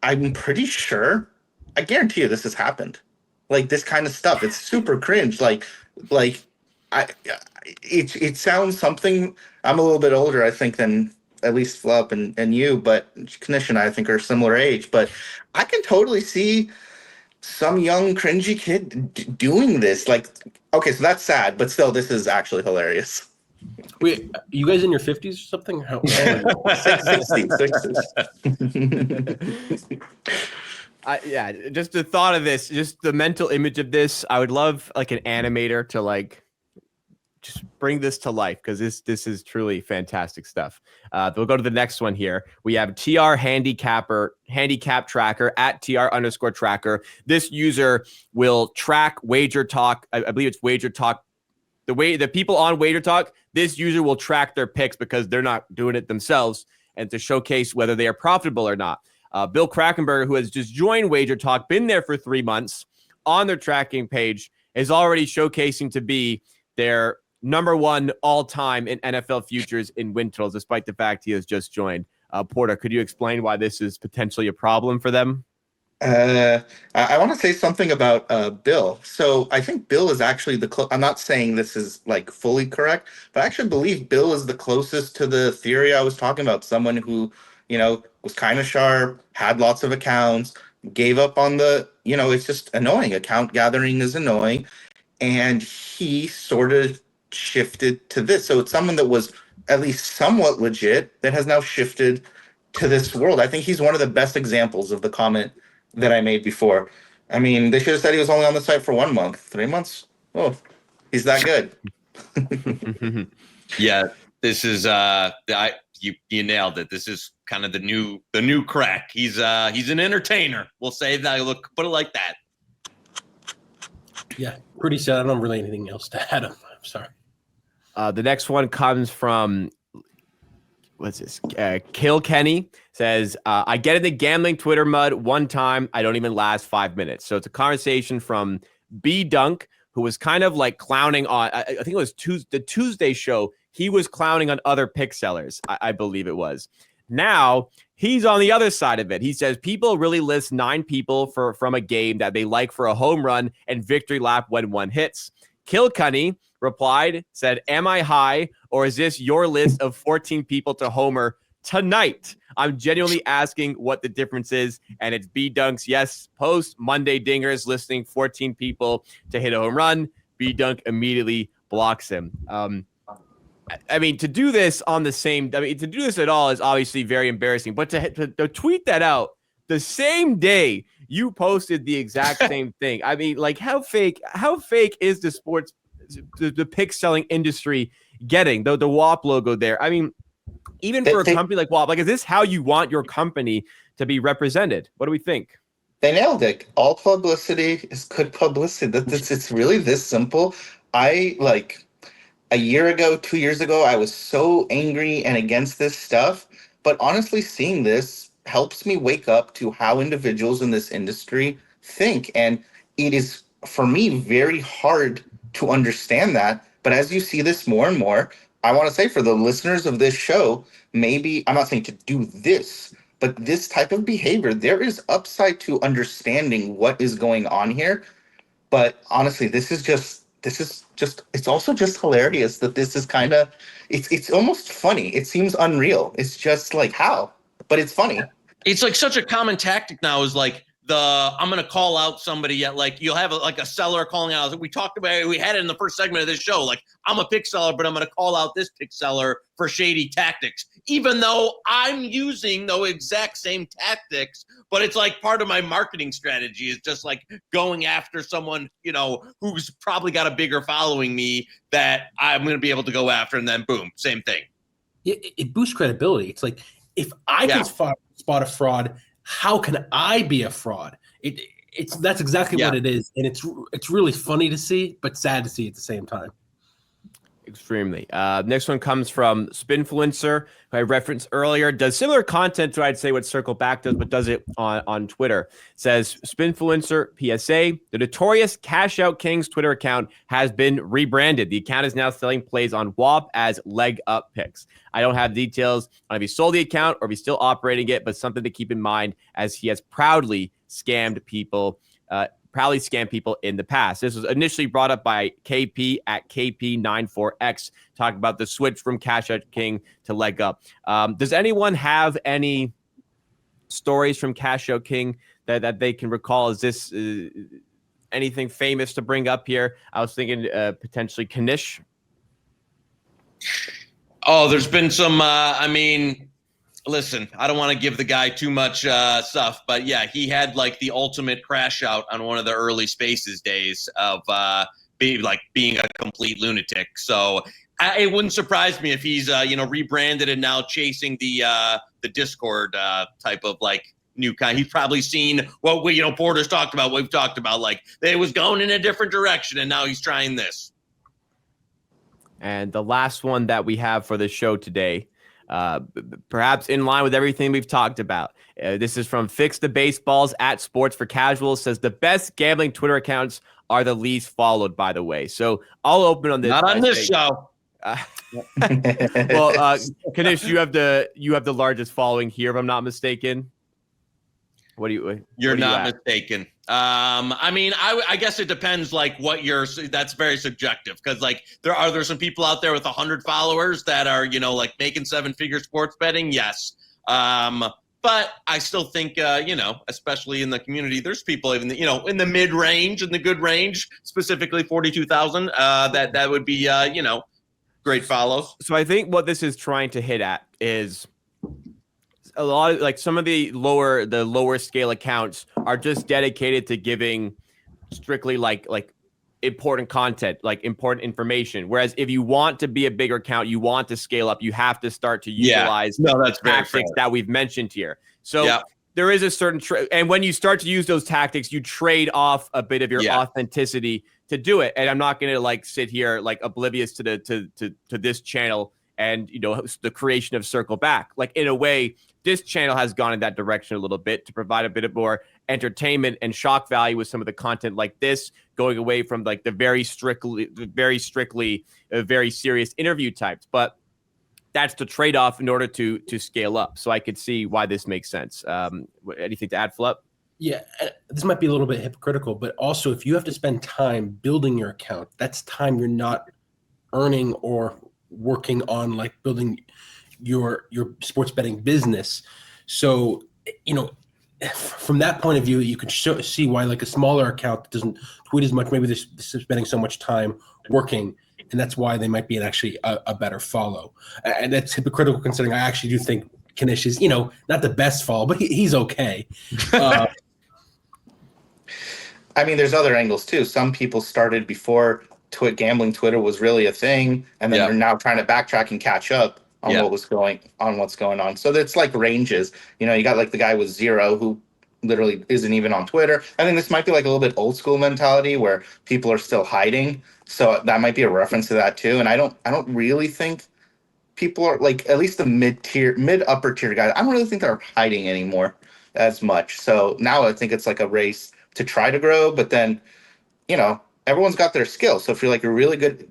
Speaker 3: I'm pretty sure. I guarantee you this has happened. Like this kind of stuff. It's super cringe. It sounds something. I'm a little bit older, I think, than at least Flup and you, but Knish and I think are similar age. But I can totally see some young cringy kid doing this. Like, okay, so that's sad, but still, this is actually hilarious.
Speaker 4: Wait, you guys in your 50s or something? How old are you?
Speaker 5: Yeah, just the thought of this, just the mental image of this. I would love like an animator to like just bring this to life because this is truly fantastic stuff. We'll go to the next one here. We have TR handicap tracker at TR_tracker. This user will track Wager Talk. I believe it's Wager Talk. The people on Wager Talk, this user will track their picks because they're not doing it themselves and to showcase whether they are profitable or not. Bill Krakenberger, who has just joined Wager Talk, been there for 3 months on their tracking page, is already showcasing to be their number one all-time in NFL futures in win totals, despite the fact he has just joined. Porter, could you explain why this is potentially a problem for them?
Speaker 3: I want to say something about Bill. So I think Bill is actually I'm not saying this is like fully correct, but I actually believe Bill is the closest to the theory I was talking about. Someone who, was kind of sharp, had lots of accounts, gave up on it's just annoying. Account gathering is annoying. And he sort of shifted to this. So it's someone that was at least somewhat legit that has now shifted to this world. I think he's one of the best examples of the comment that I made before. I mean, they should have said he was only on the site for 1 month. 3 months? Oh, he's that good.
Speaker 2: Yeah, this is you nailed it. This is kind of the new crack. He's an entertainer. We'll say that. Put it like that.
Speaker 4: Yeah, pretty sad. I don't really anything else to add. I'm sorry.
Speaker 5: The next one comes from what's this? Kilkenny says, I get in the gambling Twitter mud one time. I don't even last 5 minutes. So it's a conversation from B Dunk, who was kind of like clowning on, I think it was the Tuesday show. He was clowning on other pick sellers, I believe it was. Now he's on the other side of it. He says people really list 9 people from a game that they like for a home run and victory lap when one hits. Kilkenny replied, said, am I high or is this your list of 14 people to homer tonight? I'm genuinely asking what the difference is. And it's B Dunk's yes post Monday dingers listing 14 people to hit a home run. B Dunk immediately blocks him. I mean, to do this to do this at all is obviously very embarrassing, but to tweet that out the same day you posted the exact same thing. I mean, like how fake is the sports, the pick selling industry getting the WAP logo there? I mean, even for a company like WAP, like, is this how you want your company to be represented? What do we think?
Speaker 3: They nailed it. All publicity is good publicity. It's really this simple. A year ago, 2 years ago, I was so angry and against this stuff. But honestly, seeing this helps me wake up to how individuals in this industry think. And it is, for me, very hard to understand that. But as you see this more and more, I want to say for the listeners of this show, maybe, I'm not saying to do this, but this type of behavior, there is upside to understanding what is going on here. But honestly, this is just, it's also just hilarious that this is kind of, it's almost funny. It seems unreal. It's just like, how? But it's funny.
Speaker 2: It's like such a common tactic now is like I'm going to call out somebody yet. Like you'll have a seller calling out. We talked about it. We had it in the first segment of this show. Like I'm a pick seller, but I'm going to call out this pick seller for shady tactics, even though I'm using those exact same tactics. But it's like part of my marketing strategy is just like going after someone, who's probably got a bigger following me that I'm going to be able to go after. And then boom, same thing.
Speaker 4: It boosts credibility. It's like, if I can spot a fraud, how can I be a fraud? That's exactly what it is. And it's really funny to see, but sad to see at the same time.
Speaker 5: Extremely. Next one comes from Spinfluencer, who I referenced earlier. Does similar content to, I'd say, what Circle Back does, but does it on Twitter. Says Spinfluencer PSA, the notorious Cash Out Kings Twitter account has been rebranded. The account is now selling plays on WAP as leg up picks. I don't have details on if he sold the account or if he's still operating it, but something to keep in mind as he has proudly scammed people in the past. This was initially brought up by KP at KP94X, talking about the switch from Cash Out King to leg up. Does anyone have any stories from Cash Out King that they can recall? Is this anything famous to bring up here? I was thinking potentially Knish.
Speaker 2: Oh, there's been some, listen, I don't want to give the guy too much stuff, but yeah, he had like the ultimate crash out on one of the early Spaces days of being a complete lunatic. So it wouldn't surprise me if he's rebranded and now chasing the Discord type of like new kind. He's probably seen what Porter's talked about. We've talked about like it was going in a different direction, and now he's trying this.
Speaker 5: And the last one that we have for the show today, perhaps in line with everything we've talked about. This is from Fix the Baseballs at Sports for Casuals. Says the best gambling Twitter accounts are the least followed, by the way. So I'll open on this.
Speaker 2: Not on this show.
Speaker 5: Knish, you have the largest following here, if I'm not mistaken.
Speaker 2: You're not mistaken. I guess it depends like what that's very subjective, because like there's some people out there with 100 followers that are, like making 7-figure sports betting. Yes. But I still think, especially in the community, there's people even, in the mid range and the good range, specifically 42,000, that would be, great follows.
Speaker 5: So I think what this is trying to hit at is a lot of like some of the lower scale accounts are just dedicated to giving strictly like important content, like important information. Whereas if you want to be a bigger account, you want to scale up, you have to start to utilize
Speaker 2: that's
Speaker 5: tactics that we've mentioned here. So there is a certain and when you start to use those tactics, you trade off a bit of your authenticity to do it. And I'm not going to like sit here like oblivious to this channel and the creation of Circle Back. Like in a way, this channel has gone in that direction a little bit to provide a bit of more entertainment and shock value with some of the content like this, going away from like the very strictly very serious interview types. But that's the trade-off in order to scale up. So I could see why this makes sense. Anything to add, Flup?
Speaker 4: Yeah, this might be a little bit hypocritical, but also if you have to spend time building your account, that's time you're not earning or working on like building your sports betting business. So, from that point of view, you can see why like a smaller account that doesn't tweet as much, maybe they're spending so much time working, and that's why they might be actually a better follow. And that's hypocritical considering I actually do think Knish is, not the best follow, but he's okay.
Speaker 3: There's other angles too. Some people started before gambling Twitter was really a thing, and then they're now trying to backtrack and catch up on what's going on. So it's like ranges. You got like the guy with 0 who literally isn't even on Twitter. I think this might be like a little bit old school mentality where people are still hiding. So that might be a reference to that too. And I don't really think people are like, at least the mid upper tier guys, I don't really think they're hiding anymore as much. So now I think it's like a race to try to grow, but then, everyone's got their skill. So if you're really good,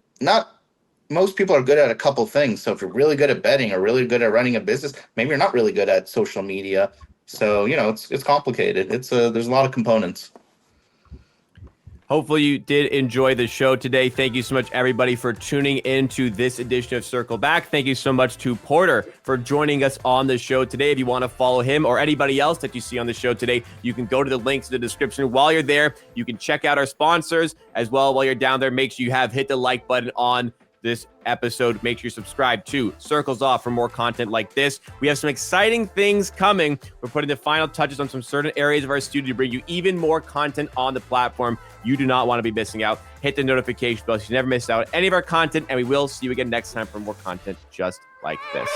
Speaker 3: most people are good at a couple things. So if you're really good at betting or really good at running a business, maybe you're not really good at social media. So, it's complicated. There's a lot of components.
Speaker 5: Hopefully you did enjoy the show today. Thank you so much, everybody, for tuning in to this edition of Circle Back. Thank you so much to Porter for joining us on the show today. If you want to follow him or anybody else that you see on the show today, you can go to the links in the description. While you're there, you can check out our sponsors as well. While you're down there, make sure you hit the like button on this episode. Make sure you subscribe to Circles Off for more content like this. We have some exciting things coming. We're putting the final touches on some certain areas of our studio to bring you even more content on the platform. You do not want to be missing out. Hit the notification bell so you never miss out on any of our content, and we will see you again next time for more content just like this.